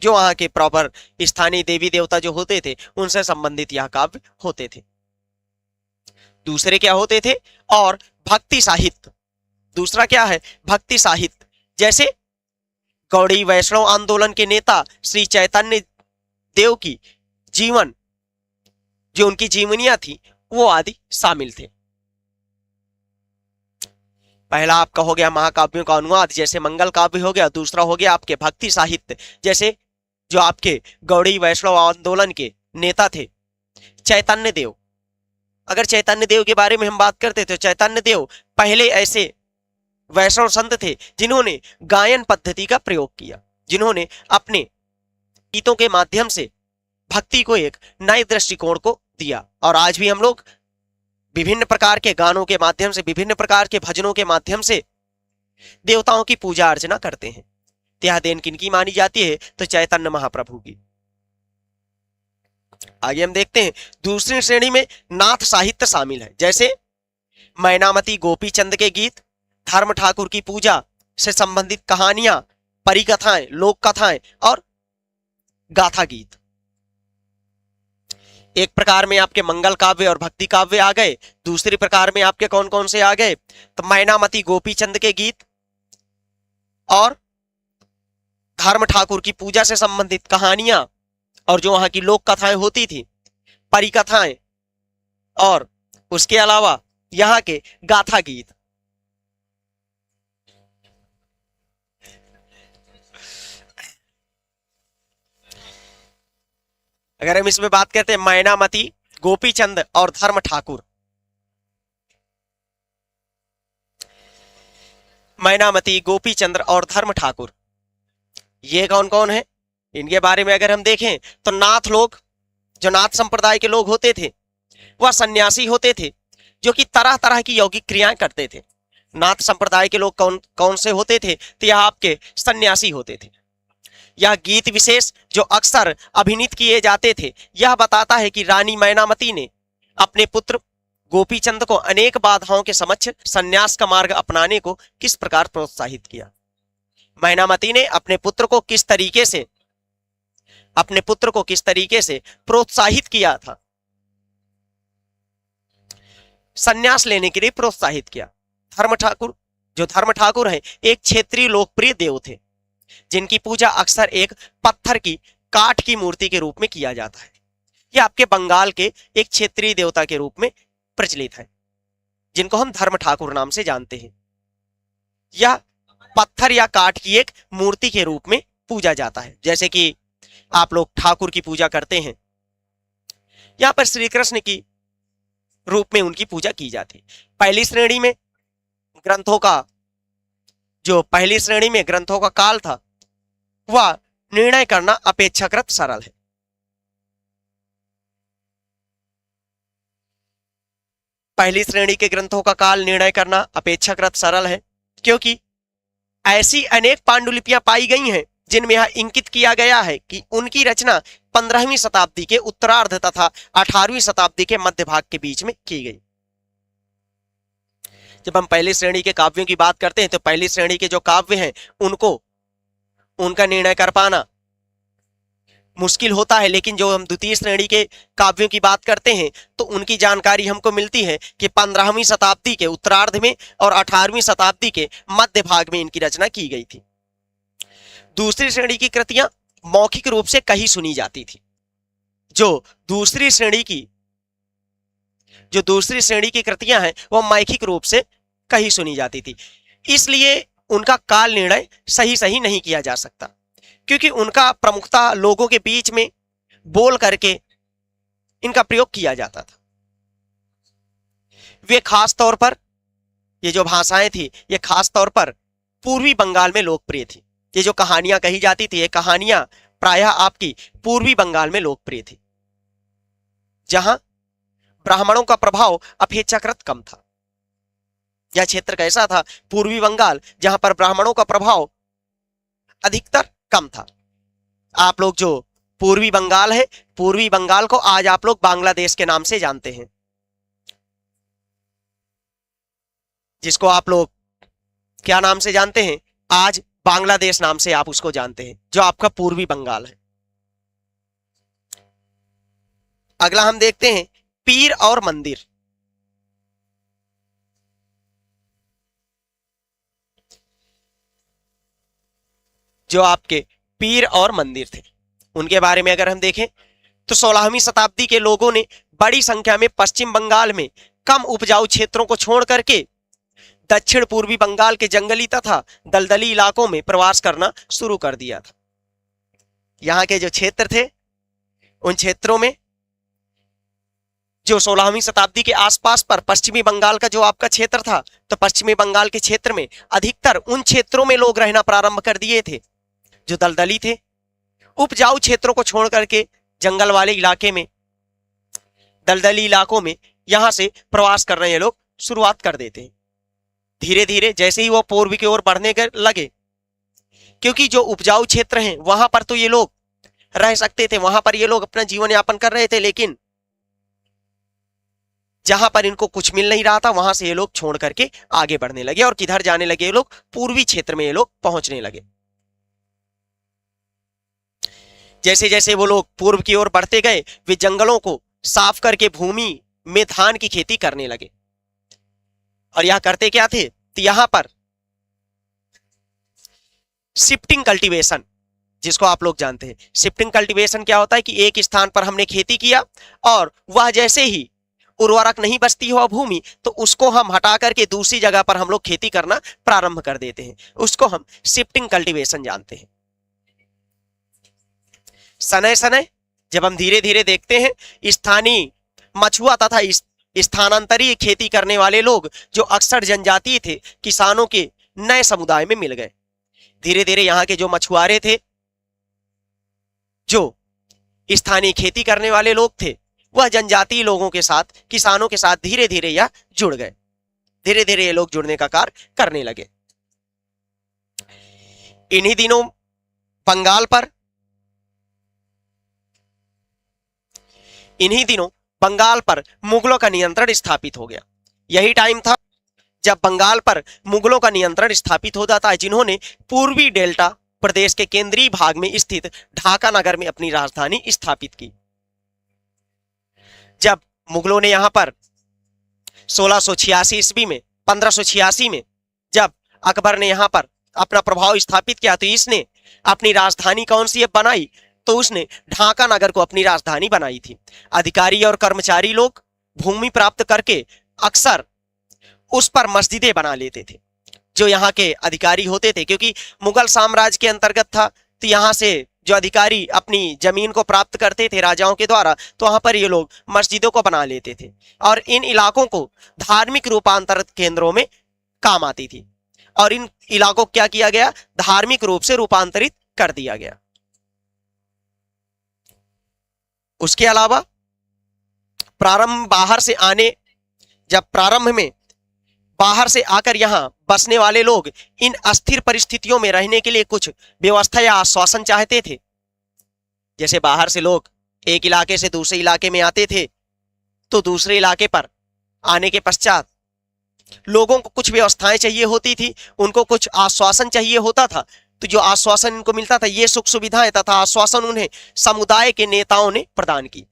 Speaker 1: जो वहां के प्रॉपर स्थानीय देवी देवता जो होते थे उनसे संबंधित यह काव्य होते थे। दूसरे क्या होते थे? और भक्ति साहित्य। दूसरा क्या है? भक्ति साहित्य। जैसे गौड़ी वैष्णव आंदोलन के नेता श्री चैतन्य देव की जीवन, जो उनकी जीवनियां थी, वो आदि शामिल थे। पहला आपका हो गया महाकाव्यों का अनुवाद, जैसे मंगल काव्य हो गया। दूसरा हो गया आपके भक्ति साहित्य, जैसे जो आपके गौड़ी वैष्णव आंदोलन के नेता थे चैतन्य देव। अगर चैतन्य देव के बारे में हम बात करते तो चैतन्य देव पहले ऐसे वैष्णव संत थे जिन्होंने गायन पद्धति का प्रयोग किया, जिन्होंने अपने गीतों के माध्यम से भक्ति को एक नए दृष्टिकोण को दिया। और आज भी हम लोग विभिन्न प्रकार के गानों के माध्यम से, विभिन्न प्रकार के भजनों के माध्यम से देवताओं की पूजा अर्चना करते हैं। यह देन किनकी मानी जाती है? तो चैतन्य महाप्रभु की। आगे हम देखते हैं, दूसरी श्रेणी में नाथ साहित्य शामिल है, जैसे मैनामती गोपी चंद के गीत, धर्म ठाकुर की पूजा से संबंधित कहानियां, परिकथाएं, लोक कथाएं और गाथा गीत। एक प्रकार में आपके मंगल काव्य और भक्ति काव्य आ गए। दूसरे प्रकार में आपके कौन कौन से आ गए? तो मैनामती गोपी चंद के गीत और धर्म ठाकुर की पूजा से संबंधित कहानियां और जो वहां की लोक कथाएं होती थी, परिकथाएं, और उसके अलावा यहाँ के गाथा गीत। अगर हम इसमें बात करते हैं मैनामती गोपीचंद और धर्म ठाकुर, मैनामती गोपीचंद और धर्म ठाकुर, ये कौन कौन है? इनके बारे में अगर हम देखें तो नाथ लोग, जो नाथ संप्रदाय के लोग होते थे, वह सन्यासी होते थे जो कि तरह तरह की यौगिक क्रियाएं करते थे। नाथ संप्रदाय के लोग कौन कौन से होते थे? तो यह आपके सन्यासी होते थे। यह गीत विशेष जो अक्सर अभिनीत किए जाते थे, यह बताता है कि रानी मैनामती ने अपने पुत्र गोपीचंद को अनेक बाधाओं के समक्ष सन्यास का मार्ग अपनाने को किस प्रकार प्रोत्साहित किया। मैनामती ने अपने पुत्र को किस तरीके से प्रोत्साहित किया था, सन्यास लेने के लिए प्रोत्साहित किया। धर्म ठाकुर है, एक क्षेत्रीय लोकप्रिय देव थे जिनकी पूजा अक्सर एक पत्थर की काठ की मूर्ति के रूप में किया जाता है। यह आपके बंगाल के एक क्षेत्रीय देवता के रूप में प्रचलित है, जिनको हम धर्म ठाकुर नाम से जानते हैं। यह पत्थर या काठ की एक मूर्ति के रूप में पूजा जाता है, जैसे कि आप लोग ठाकुर की पूजा करते हैं। यहां पर श्री कृष्ण की रूप में उनकी पूजा की जाती है। पहली श्रेणी में ग्रंथों का काल था, वह निर्णय करना अपेक्षाकृत सरल है। पहली श्रेणी के ग्रंथों का काल निर्णय करना अपेक्षाकृत सरल है, क्योंकि ऐसी अनेक पांडुलिपियां पाई गई हैं जिनमें यह इंकित किया गया है कि उनकी रचना 15वीं शताब्दी के उत्तरार्ध तथा 18वीं शताब्दी के मध्य भाग के बीच में की गई। जब हम पहली श्रेणी के काव्यों की बात करते हैं तो पहली श्रेणी के जो काव्य हैं उनका निर्णय कर पाना मुश्किल होता है, लेकिन जो हम द्वितीय श्रेणी के काव्यों की बात करते हैं तो उनकी जानकारी हमको मिलती है कि 15वीं शताब्दी के उत्तरार्ध में और 18वीं शताब्दी के मध्य भाग में इनकी रचना की गई थी। दूसरी श्रेणी की कृतियां मौखिक रूप से कही सुनी जाती थी। जो दूसरी श्रेणी की कृतियां हैं वो मौखिक रूप से कही सुनी जाती थी, इसलिए उनका काल निर्णय सही नहीं किया जा सकता, क्योंकि उनका प्रमुखता लोगों के बीच में बोल करके इनका प्रयोग किया जाता था। वे खास तौर पर, ये जो भाषाएं थी ये खास तौर पर पूर्वी बंगाल में लोकप्रिय थी। ये जो कहानियां कही जाती थी, ये कहानियां प्रायः आपकी पूर्वी बंगाल में लोकप्रिय थी, जहां ब्राह्मणों का प्रभाव अपेक्षाकृत कम था। यह क्षेत्र कैसा था? पूर्वी बंगाल, जहां पर ब्राह्मणों का प्रभाव अधिकतर कम था। आप लोग जो पूर्वी बंगाल है, पूर्वी बंगाल को आज आप लोग बांग्लादेश के नाम से जानते हैं, जिसको आप लोग क्या नाम से जानते हैं? आज बांग्लादेश नाम से आप उसको जानते हैं, जो आपका पूर्वी बंगाल है। अगला हम देखते हैं पीर और मंदिर। जो आपके पीर और मंदिर थे, उनके बारे में अगर हम देखें तो 16वीं शताब्दी के लोगों ने बड़ी संख्या में पश्चिम बंगाल में कम उपजाऊ क्षेत्रों को छोड़ करके दक्षिण पूर्वी बंगाल के जंगली तथा दलदली इलाकों में प्रवास करना शुरू कर दिया था। यहाँ के जो क्षेत्र थे, उन क्षेत्रों में जो 16वीं शताब्दी के आसपास पर पश्चिमी बंगाल का जो आपका क्षेत्र था, तो पश्चिमी बंगाल के क्षेत्र में अधिकतर उन क्षेत्रों में लोग रहना प्रारंभ कर दिए थे जो दलदली थे। उपजाऊ क्षेत्रों को छोड़ करके जंगल वाले इलाके में, दलदली इलाकों में यहां से प्रवास करना ये लोग शुरुआत कर देते हैं। धीरे धीरे जैसे ही वो पूर्व की ओर बढ़ने लगे, क्योंकि जो उपजाऊ क्षेत्र हैं वहां पर तो ये लोग रह सकते थे, वहां पर ये लोग अपना जीवन यापन कर रहे थे, लेकिन जहां पर इनको कुछ मिल नहीं रहा था वहां से ये लोग छोड़ करके आगे बढ़ने लगे। और किधर जाने लगे ये लोग? पूर्वी क्षेत्र में ये लोग पहुंचने लगे। जैसे जैसे वो लोग पूर्व की ओर बढ़ते गए, वे जंगलों को साफ करके भूमि में धान की खेती करने लगे। और यह करते क्या थे? तो यहां पर शिफ्टिंग कल्टीवेशन, जिसको आप लोग जानते हैं, शिफ्टिंग कल्टीवेशन क्या होता है कि एक स्थान पर हमने खेती किया और वह जैसे ही उर्वरक नहीं बचती हो भूमि, तो उसको हम हटा करके दूसरी जगह पर हम लोग खेती करना प्रारंभ कर देते हैं। उसको हम शिफ्टिंग कल्टीवेशन जानते हैं। सनय सनय जब हम धीरे धीरे देखते हैं, स्थानीय मछुआ तथा स्थानांतरीय खेती करने वाले लोग जो अक्सर जनजातीय थे, किसानों के नए समुदाय में मिल गए। धीरे धीरे यहाँ के जो मछुआरे थे, जो स्थानीय खेती करने वाले लोग थे, वह जनजातीय लोगों के साथ, किसानों के साथ धीरे धीरे यह जुड़ गए। धीरे धीरे ये लोग जुड़ने का कार्य करने लगे। इन्हीं दिनों बंगाल पर मुगलों का नियंत्रण स्थापित हो गया। यही टाइम था जब बंगाल पर मुगलों का नियंत्रण स्थापित हो जाता है, जिन्होंने पूर्वी डेल्टा प्रदेश के केंद्रीय भाग में स्थित ढाका नगर में अपनी राजधानी स्थापित की। जब मुगलों ने यहां पर 1686 ईस्वी में, 1586 में जब अकबर ने यहां पर अपना प्रभाव स्थापित किया, तो इसने अपनी राजधानी कौन सी बनाई? तो उसने ढाका नगर को अपनी राजधानी बनाई थी। अधिकारी और कर्मचारी लोग भूमि प्राप्त करके अक्सर उस पर मस्जिदें बना लेते थे। जो यहाँ के अधिकारी होते थे, क्योंकि मुगल साम्राज्य के अंतर्गत था, तो यहाँ से जो अधिकारी अपनी जमीन को प्राप्त करते थे राजाओं के द्वारा, तो वहां पर ये लोग मस्जिदों को बना लेते थे और इन इलाकों को धार्मिक रूपांतरित केंद्रों में काम आती थी। और इन इलाकों को क्या किया गया? धार्मिक रूप से रूपांतरित कर दिया गया। उसके अलावा प्रारंभ में बाहर से आकर यहां बसने वाले लोग इन अस्थिर परिस्थितियों में रहने के लिए कुछ व्यवस्था या आश्वासन चाहते थे। जैसे बाहर से लोग एक इलाके से दूसरे इलाके में आते थे, तो दूसरे इलाके पर आने के पश्चात लोगों को कुछ व्यवस्थाएं चाहिए होती थी, उनको कुछ आश्वासन चाहिए होता था। तो जो आश्वासन इनको मिलता था, ये सुख सुविधाएं तथा आश्वासन उन्हें समुदाय के नेताओं ने प्रदान की,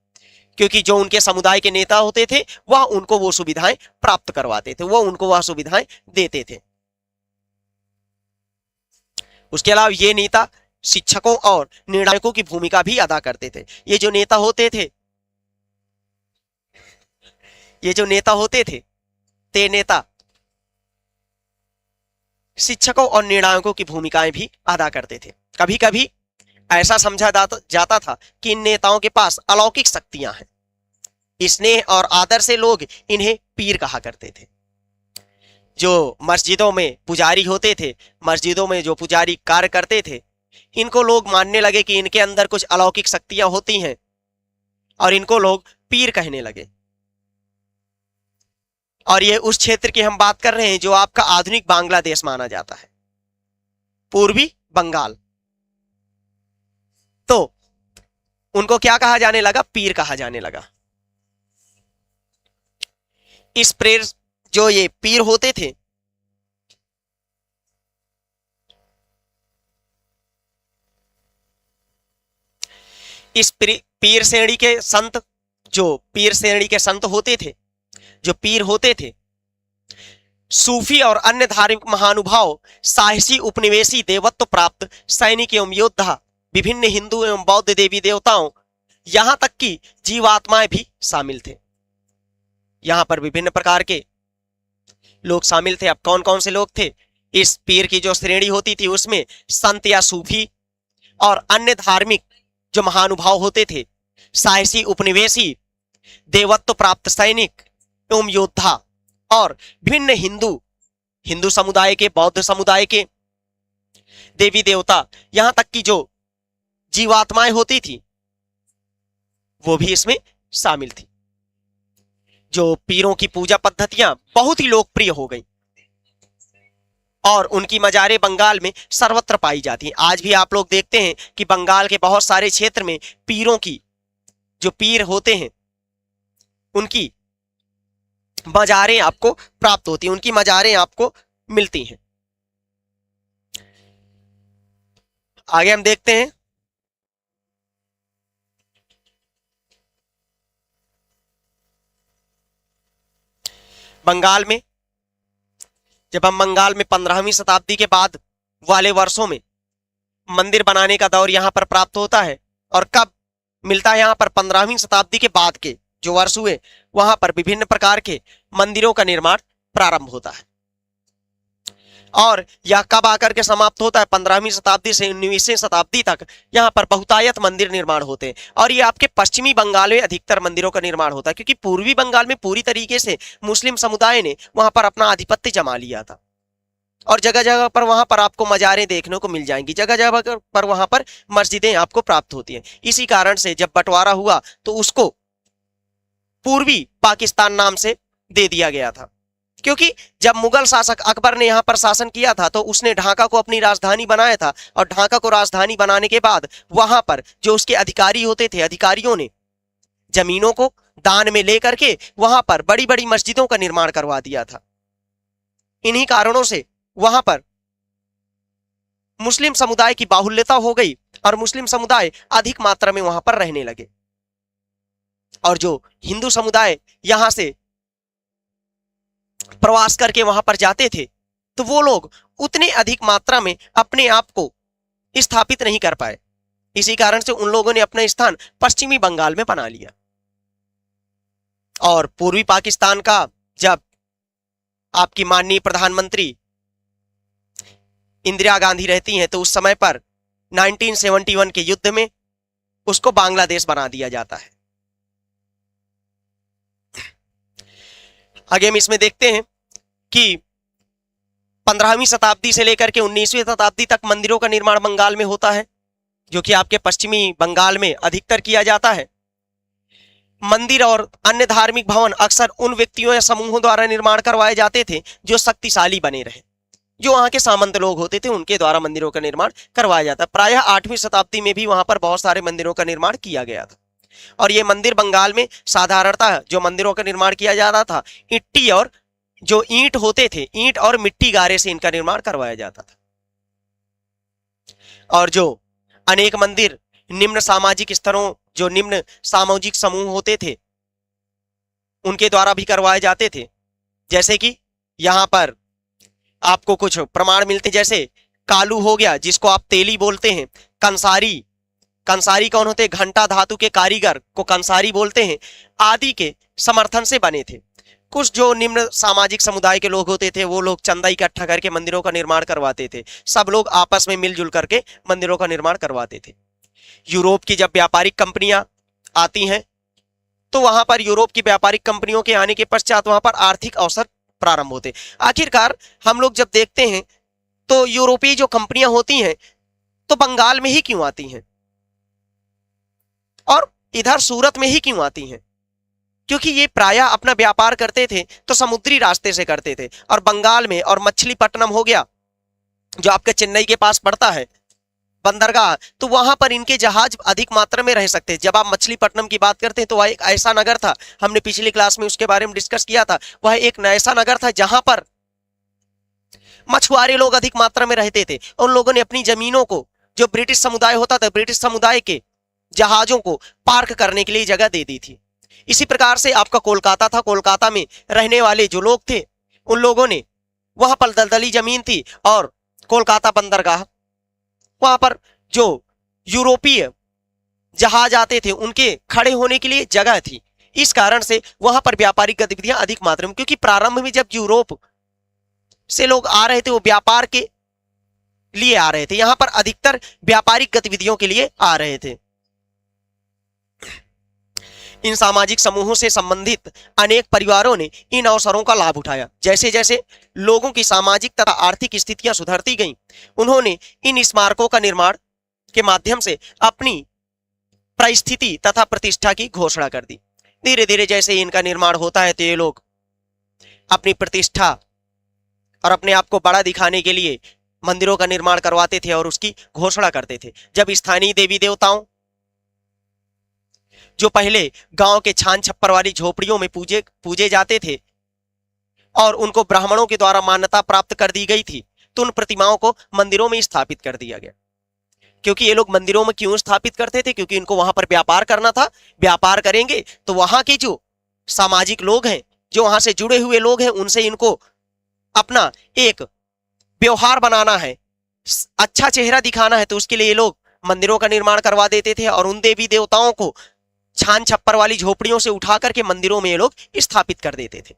Speaker 1: क्योंकि जो उनके समुदाय के नेता होते थे वह उनको वो सुविधाएं प्राप्त करवाते थे, वह उनको वह सुविधाएं देते थे। उसके अलावा ये नेता शिक्षकों और निर्णायकों की भूमिका भी अदा करते थे। ये जो नेता होते थे ते नेता शिक्षकों और निर्णायकों की भूमिकाएं भी अदा करते थे। कभी कभी ऐसा समझा जाता था कि इन नेताओं के पास अलौकिक शक्तियां हैं। स्नेह और आदर से लोग इन्हें पीर कहा करते थे। जो मस्जिदों में पुजारी होते थे, मस्जिदों में जो पुजारी कार्य करते थे, इनको लोग मानने लगे कि इनके अंदर कुछ अलौकिक शक्तियां होती हैं और इनको लोग पीर कहने लगे। और ये उस क्षेत्र की हम बात कर रहे हैं जो आपका आधुनिक बांग्लादेश माना जाता है, पूर्वी बंगाल। तो उनको क्या कहा जाने लगा? पीर कहा जाने लगा। इस प्रेर जो ये पीर होते थे, इस पीर श्रेणी के संत, जो पीर श्रेणी के संत होते थे, जो पीर होते थे, सूफी और अन्य धार्मिक महानुभाव, साहसी उपनिवेशी देवत्व प्राप्त सैनिक एवं योद्धा, विभिन्न हिंदू एवं बौद्ध देवी देवताओं यहां तक कि जीवात्माएं भी शामिल थे। यहां पर विभिन्न प्रकार के लोग शामिल थे। अब कौन कौन से लोग थे? इस पीर की जो श्रेणी होती थी उसमें संत या सूफी और अन्य धार्मिक जो महानुभाव होते थे, साहसी उपनिवेशी, देवत्व प्राप्त सैनिक एवं योद्धा और विभिन्न हिंदू हिंदू समुदाय के, बौद्ध समुदाय के देवी देवता, यहां तक कि जो जीवात्माएं होती थी वो भी इसमें शामिल थी। जो पीरों की पूजा पद्धतियां बहुत ही लोकप्रिय हो गई और उनकी मजारें बंगाल में सर्वत्र पाई जाती हैं। आज भी आप लोग देखते हैं कि बंगाल के बहुत सारे क्षेत्र में पीरों की, जो पीर होते हैं उनकी मजारें आपको प्राप्त होती हैं, उनकी मजारें आपको मिलती हैं। आगे हम देखते हैं बंगाल में। जब हम बंगाल में 15वीं शताब्दी के बाद वाले वर्षों में मंदिर बनाने का दौर यहां पर प्राप्त होता है, और कब मिलता है? यहां पर 15वीं शताब्दी के बाद के जो वर्ष हुए वहां पर विभिन्न प्रकार के मंदिरों का निर्माण प्रारंभ होता है। और यह कब आकर के समाप्त होता है? 15वीं शताब्दी से 19वीं शताब्दी तक यहाँ पर बहुतायत मंदिर निर्माण होते हैं। और ये आपके पश्चिमी बंगाल में अधिकतर मंदिरों का निर्माण होता है, क्योंकि पूर्वी बंगाल में पूरी तरीके से मुस्लिम समुदाय ने वहां पर अपना आधिपत्य जमा लिया था। और जगह जगह पर वहां पर आपको मजारें देखने को मिल जाएंगी, जगह जगह पर वहां पर मस्जिदें आपको प्राप्त होती हैं। इसी कारण से जब बंटवारा हुआ तो उसको पूर्वी पाकिस्तान नाम से दे दिया गया था, क्योंकि जब मुगल शासक अकबर ने यहाँ पर शासन किया था तो उसने ढाका को अपनी राजधानी बनाया था, और ढाका को राजधानी बनाने के बाद वहां पर जो उसके अधिकारी होते थे, अधिकारियों ने जमीनों को दान में लेकर के वहां पर बड़ी बड़ी मस्जिदों का निर्माण करवा दिया था। इन्हीं कारणों से वहां पर मुस्लिम समुदाय की बाहुल्यता हो गई और मुस्लिम समुदाय अधिक मात्रा में वहां पर रहने लगे। और जो हिंदू समुदाय यहां से प्रवास करके वहां पर जाते थे तो वो लोग उतने अधिक मात्रा में अपने आप को स्थापित नहीं कर पाए। इसी कारण से उन लोगों ने अपना स्थान पश्चिमी बंगाल में बना लिया। और पूर्वी पाकिस्तान का जब आपकी माननीय प्रधानमंत्री इंदिरा गांधी रहती हैं तो उस समय पर 1971 के युद्ध में उसको बांग्लादेश बना दिया जाता है। आगे हम इसमें देखते हैं कि 15वीं शताब्दी से लेकर के 19वीं शताब्दी तक मंदिरों का निर्माण बंगाल में होता है, जो कि आपके पश्चिमी बंगाल में अधिकतर किया जाता है। मंदिर और अन्य धार्मिक भवन अक्सर उन व्यक्तियों या समूहों द्वारा निर्माण करवाए जाते थे जो शक्तिशाली बने रहे। जो वहां के सामंत लोग होते थे उनके द्वारा मंदिरों का निर्माण करवाया जाता। प्रायः 8वीं शताब्दी में भी वहां पर बहुत सारे मंदिरों का निर्माण किया गया था। और ये मंदिर बंगाल में साधारणतः जो मंदिरों का निर्माण किया जाता था, इट्टी और जो ईंट होते थे, ईंट और मिट्टी गारे से इनका निर्माण करवाया जाता था। और जो अनेक मंदिर निम्न सामाजिक स्तरों, जो निम्न सामाजिक समूह होते थे उनके द्वारा भी करवाए जाते थे। जैसे कि यहां पर आपको कुछ प्रमाण मिलते, जैसे कालू हो गया जिसको आप तेली बोलते हैं, कंसारी, कंसारी कौन होते? घंटा धातु के कारीगर को कंसारी बोलते हैं, आदि के समर्थन से बने थे। कुछ जो निम्न सामाजिक समुदाय के लोग होते थे वो लोग चंदा इकट्ठा करके मंदिरों का निर्माण करवाते थे। सब लोग आपस में मिलजुल करके मंदिरों का निर्माण करवाते थे। यूरोप की जब व्यापारिक कंपनियां आती हैं तो वहां पर यूरोप की व्यापारिक कंपनियों के आने के पश्चात वहां पर आर्थिक अवसर प्रारंभ होते। आखिरकार हम लोग जब देखते हैं तो यूरोपीय जो कंपनियां होती हैं तो बंगाल में ही क्यों आती हैं और इधर सूरत में ही क्यों आती हैं? क्योंकि ये प्रायः अपना व्यापार करते थे तो समुद्री रास्ते से करते थे। और बंगाल में, और मछलीपट्टनम हो गया जो आपके चेन्नई के पास पड़ता है बंदरगाह, तो वहां पर इनके जहाज अधिक मात्रा में रह सकते हैं। जब आप मछलीपट्टनम की बात करते हैं तो वह एक ऐसा नगर था, हमने पिछली क्लास में उसके बारे में डिस्कस किया था, वह एक ऐसा नगर था जहां पर मछुआरे लोग अधिक मात्रा में रहते थे। उन लोगों ने अपनी जमीनों को, जो ब्रिटिश समुदाय होता था, ब्रिटिश समुदाय के जहाजों को पार्क करने के लिए जगह दे दी थी। इसी प्रकार से आपका कोलकाता था, कोलकाता में रहने वाले जो लोग थे उन लोगों ने, वहां पर दलदली जमीन थी और कोलकाता बंदरगाह, वहां पर जो यूरोपीय जहाज आते थे, उनके खड़े होने के लिए जगह थी। इस कारण से वहां पर व्यापारिक गतिविधियां अधिक मात्रा में, क्योंकि प्रारंभ में जब यूरोप से लोग आ रहे थे वो व्यापार के लिए आ रहे थे, यहां पर अधिकतर व्यापारिक गतिविधियों के लिए आ रहे थे। इन सामाजिक समूहों से संबंधित अनेक परिवारों ने इन अवसरों का लाभ उठाया। जैसे जैसे लोगों की सामाजिक तथा आर्थिक स्थितियां सुधरती गईं, उन्होंने इन स्मारकों का निर्माण के माध्यम से अपनी परिस्थिति तथा प्रतिष्ठा की घोषणा कर दी। धीरे धीरे जैसे इनका निर्माण होता है तो ये लोग अपनी प्रतिष्ठा और अपने आप को बड़ा दिखाने के लिए मंदिरों का निर्माण करवाते थे और उसकी घोषणा करते थे। जब स्थानीय देवी देवताओं जो पहले गांव के छान छप्पर वाली झोपड़ियों में पूजे जाते थे और उनको ब्राह्मणों के द्वारा मान्यता प्राप्त कर दी गई थी, तो उन प्रतिमाओं को मंदिरों में स्थापित कर दिया गया। क्योंकि ये लोग मंदिरों में क्यों स्थापित करते थे? क्योंकि इनको वहां पर व्यापार करना था। व्यापार करेंगे तो वहां के जो सामाजिक लोग हैं, जो वहां से जुड़े हुए लोग हैं, उनसे इनको अपना एक व्यवहार बनाना है, अच्छा चेहरा दिखाना है, तो उसके लिए ये लोग मंदिरों का निर्माण करवा देते थे और उन देवी देवताओं को छान छप्पर वाली झोपड़ियों से उठा करके मंदिरों में ये लोग स्थापित कर देते थे।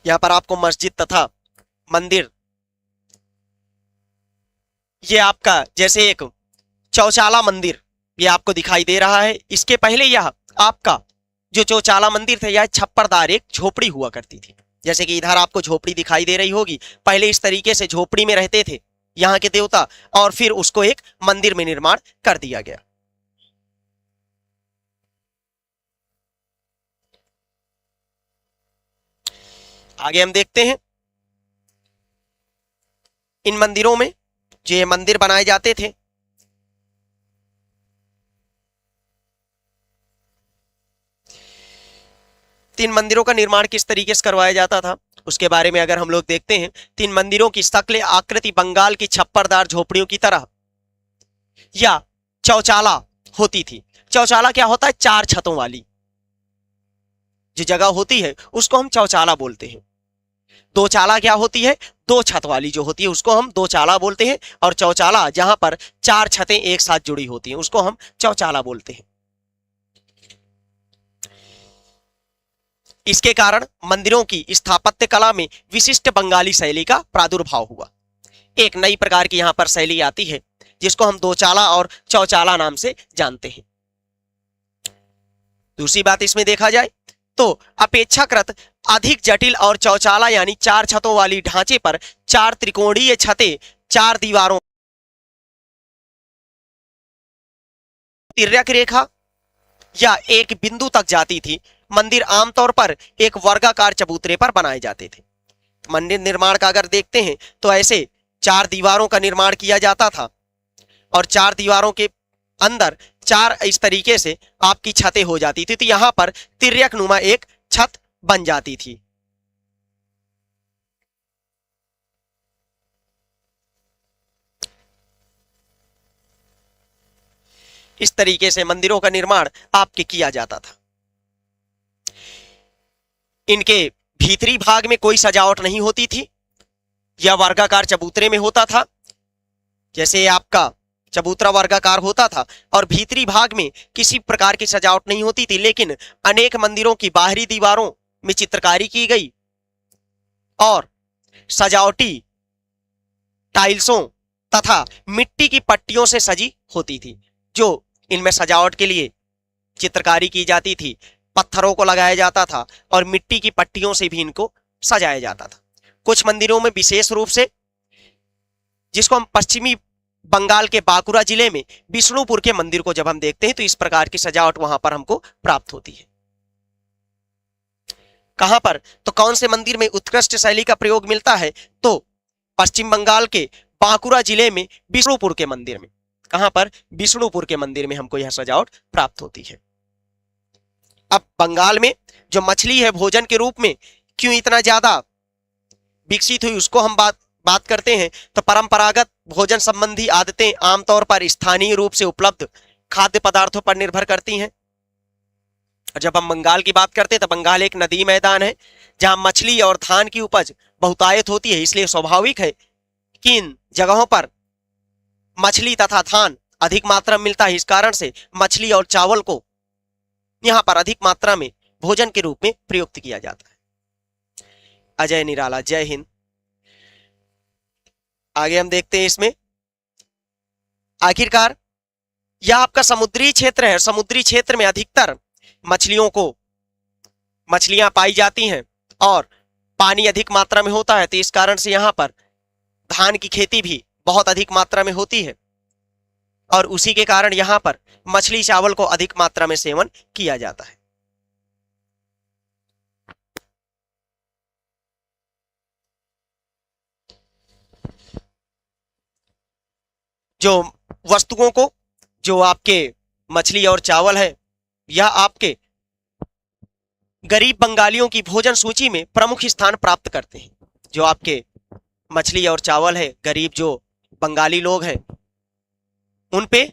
Speaker 1: यहां पर आपको मस्जिद तथा मंदिर, ये आपका जैसे एक चौचाला मंदिर ये आपको दिखाई दे रहा है। इसके पहले यह आपका जो चौचाला मंदिर था, यह छप्परदार एक झोपड़ी हुआ करती थी। जैसे कि इधर आपको झोपड़ी दिखाई दे रही होगी, पहले इस तरीके से झोपड़ी में रहते थे यहाँ के देवता, और फिर उसको एक मंदिर में निर्माण कर दिया गया। आगे हम देखते हैं इन मंदिरों में जो ये मंदिर बनाए जाते थे, तीन मंदिरों का निर्माण किस तरीके से करवाया जाता था उसके बारे में अगर हम लोग देखते हैं। तीन मंदिरों की शक्ल आकृति बंगाल की छप्परदार झोपड़ियों की तरह या चौचाला होती थी। चौचाला क्या होता है? चार छतों वाली जो जगह होती है उसको हम चौचाला बोलते हैं। दो चाला क्या होती है? दो छत वाली जो होती है उसको हम दो चाला बोलते हैं। और चौचाला जहां पर चार छतें एक साथ जुड़ी होती हैं उसको हम चौचाला बोलते हैं। इसके कारण मंदिरों की स्थापत्य कला में विशिष्ट बंगाली शैली का प्रादुर्भाव हुआ। एक नई प्रकार की यहां पर शैली आती है जिसको हम दो चाला और चौचाला नाम से जानते हैं। दूसरी बात इसमें देखा जाए तो अपेक्षाकृत अधिक जटिल और चौचाला यानी चार छतों वाली ढांचे पर चार त्रिकोणीय छतें चार दीवारों तिर्यक रेखा या एक बिंदु तक जाती थी। मंदिर आमतौर पर एक वर्गाकार चबूतरे पर बनाए जाते थे। मंदिर निर्माण का अगर देखते हैं तो ऐसे चार दीवारों का निर्माण किया जाता था और चार दीवारों के अंदर चार इस तरीके से आपकी छतें हो जाती थी, तो यहां पर तिर्यक नुमा एक छत बन जाती थी। इस तरीके से मंदिरों का निर्माण आपके किया जाता था। इनके भीतरी भाग में कोई सजावट नहीं होती थी, यह वर्गाकार चबूतरे में होता था। जैसे आपका चबूतरा वर्गाकार होता था और भीतरी भाग में किसी प्रकार की सजावट नहीं होती थी, लेकिन अनेक मंदिरों की बाहरी दीवारों में चित्रकारी की गई और सजावटी टाइल्सों तथा मिट्टी की पट्टियों से सजी होती थी। जो इनमें सजावट के लिए चित्रकारी की जाती थी, पत्थरों को लगाया जाता था और मिट्टी की पट्टियों से भी इनको सजाया जाता था। कुछ मंदिरों में विशेष रूप से, जिसको हम पश्चिमी बंगाल के बांकुरा जिले में विष्णुपुर के मंदिर को जब हम देखते हैं तो इस प्रकार की सजावट वहां पर हमको प्राप्त होती है। कहां पर? तो कौन से मंदिर में उत्कृष्ट शैली का प्रयोग मिलता है? तो पश्चिम बंगाल के बांकुरा जिले में विष्णुपुर के मंदिर में। कहां पर? विष्णुपुर के मंदिर में हमको यह सजावट प्राप्त होती है। अब बंगाल में जो मछली है भोजन के रूप में क्यों इतना ज्यादा विकसित हुई उसको हम बात करते हैं। तो परंपरागत भोजन संबंधी आदतें आमतौर पर स्थानीय रूप से उपलब्ध खाद्य पदार्थों पर निर्भर करती हैं। और जब हम बंगाल की बात करते हैं तो बंगाल एक नदी मैदान है जहां मछली और धान की उपज बहुतायत होती है, इसलिए स्वाभाविक है कि इन जगहों पर मछली तथा धान अधिक मात्रा में मिलता है। इस कारण से मछली और चावल को यहां पर अधिक मात्रा में भोजन के रूप में प्रयुक्त किया जाता है। अजय निराला, जय हिंद। आगे हम देखते हैं इसमें, आखिरकार यह आपका समुद्री क्षेत्र है। समुद्री क्षेत्र में अधिकतर मछलियां पाई जाती हैं और पानी अधिक मात्रा में होता है, तो इस कारण से यहां पर धान की खेती भी बहुत अधिक मात्रा में होती है और उसी के कारण यहां पर मछली चावल को अधिक मात्रा में सेवन किया जाता है। जो वस्तुओं को, जो आपके मछली और चावल है, यह आपके गरीब बंगालियों की भोजन सूची में प्रमुख स्थान प्राप्त करते हैं। जो आपके मछली और चावल है, गरीब जो बंगाली लोग हैं उन पे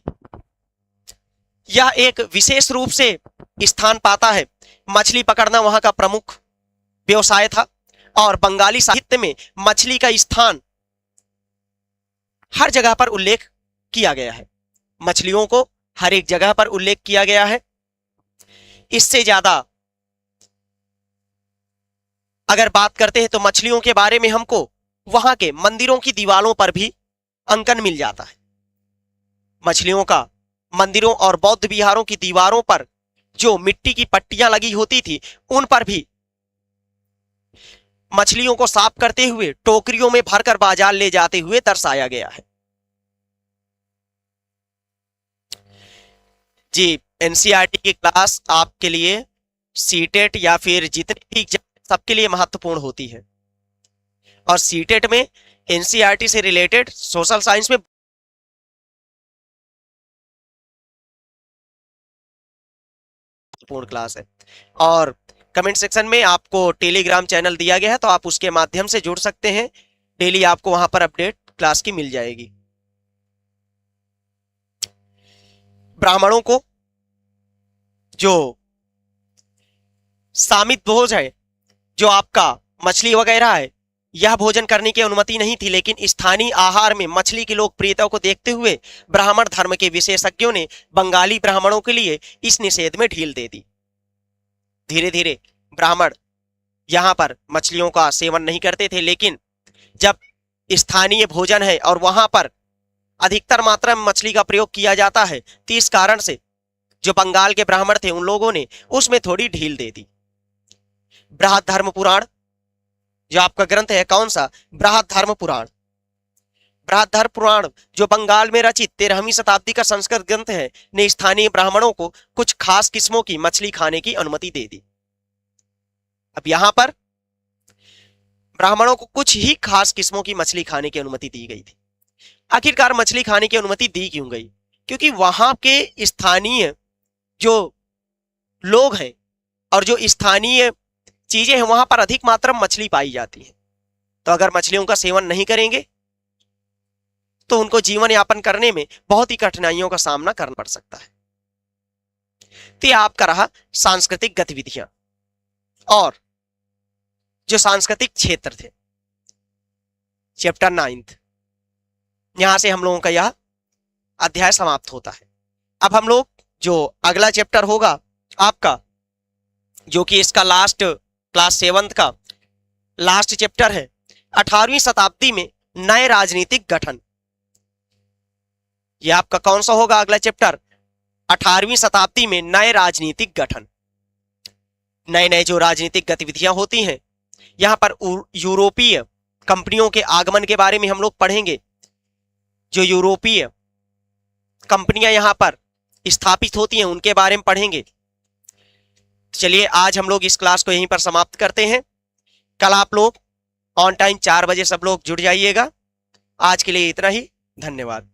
Speaker 1: यह एक विशेष रूप से स्थान पाता है। मछली पकड़ना वहां का प्रमुख व्यवसाय था और बंगाली साहित्य में मछली का स्थान हर जगह पर उल्लेख किया गया है। मछलियों को हर एक जगह पर उल्लेख किया गया है। इससे ज्यादा अगर बात करते हैं तो मछलियों के बारे में हमको वहां के मंदिरों की दीवारों पर भी अंकन मिल जाता है। मछलियों का मंदिरों और बौद्ध विहारों की दीवारों पर जो मिट्टी की पट्टियां लगी होती थी, उन पर भी मछलियों को साफ करते हुए टोकरियों में भरकर बाजार ले जाते हुए दर्शाया गया है। जी, एनसीईआरटी की क्लास आपके लिए सीटेट या फिर जितने भी सबके लिए महत्वपूर्ण होती है और सीटेट में एनसीईआरटी से रिलेटेड सोशल साइंस में पूर्ण क्लास है। और कमेंट सेक्शन में आपको टेलीग्राम चैनल दिया गया है, तो आप उसके माध्यम से जुड़ सकते हैं। डेली आपको वहां पर अपडेट क्लास की मिल जाएगी। ब्राह्मणों को जो सामित भोज है, जो आपका मछली वगैरह है, यह भोजन करने की अनुमति नहीं थी, लेकिन स्थानीय आहार में मछली की लोकप्रियता को देखते हुए ब्राह्मण धर्म के विशेषज्ञों ने बंगाली ब्राह्मणों के लिए इस निषेध में ढील दे दी। धीरे धीरे ब्राह्मण यहां पर मछलियों का सेवन नहीं करते थे, लेकिन जब स्थानीय भोजन है और वहां पर अधिकतर मात्रा में मछली का प्रयोग किया जाता है, तो इस कारण से जो बंगाल के ब्राह्मण थे उन लोगों ने उसमें थोड़ी ढील दे दी। बृहद धर्म पुराण जो आपका ग्रंथ है, कौन सा? बृहद धर्म पुराण। बृहद धर्म पुराण जो बंगाल में रचित 13वीं शताब्दी का संस्कृत ग्रंथ है, ने स्थानीय ब्राह्मणों को कुछ खास किस्मों की मछली खाने की अनुमति दे दी। अब यहां पर ब्राह्मणों को कुछ ही खास किस्मों की मछली खाने की अनुमति दी गई थी। आखिरकार मछली खाने की अनुमति दी क्यों गई? क्योंकि वहां के स्थानीय जो लोग हैं और जो स्थानीय चीजें हैं, वहां पर अधिक मात्रा में मछली पाई जाती है। तो अगर मछलियों का सेवन नहीं करेंगे तो उनको जीवन यापन करने में बहुत ही कठिनाइयों का सामना करना पड़ सकता है। तो यह आपका रहा सांस्कृतिक गतिविधियां और जो सांस्कृतिक क्षेत्र थे, चैप्टर 9। यहां से हम लोगों का यह अध्याय समाप्त होता है। अब हम लोग जो अगला चैप्टर होगा आपका, जो कि इसका लास्ट क्लास 7 का लास्ट चैप्टर है, 18वीं शताब्दी में नए राजनीतिक गठन। यह आपका कौन सा होगा अगला चैप्टर? 18वीं शताब्दी में नए राजनीतिक गठन। नए नए जो राजनीतिक गतिविधियां होती हैं, यहां पर यूरोपीय कंपनियों के आगमन के बारे में हम लोग पढ़ेंगे। जो यूरोपीय कंपनियां यहां पर स्थापित होती हैं उनके बारे में पढ़ेंगे। चलिए आज हम लोग इस क्लास को यहीं पर समाप्त करते हैं। कल आप लोग ऑन टाइम 4 बजे सब लोग जुड़ जाइएगा। आज के लिए इतना ही, धन्यवाद।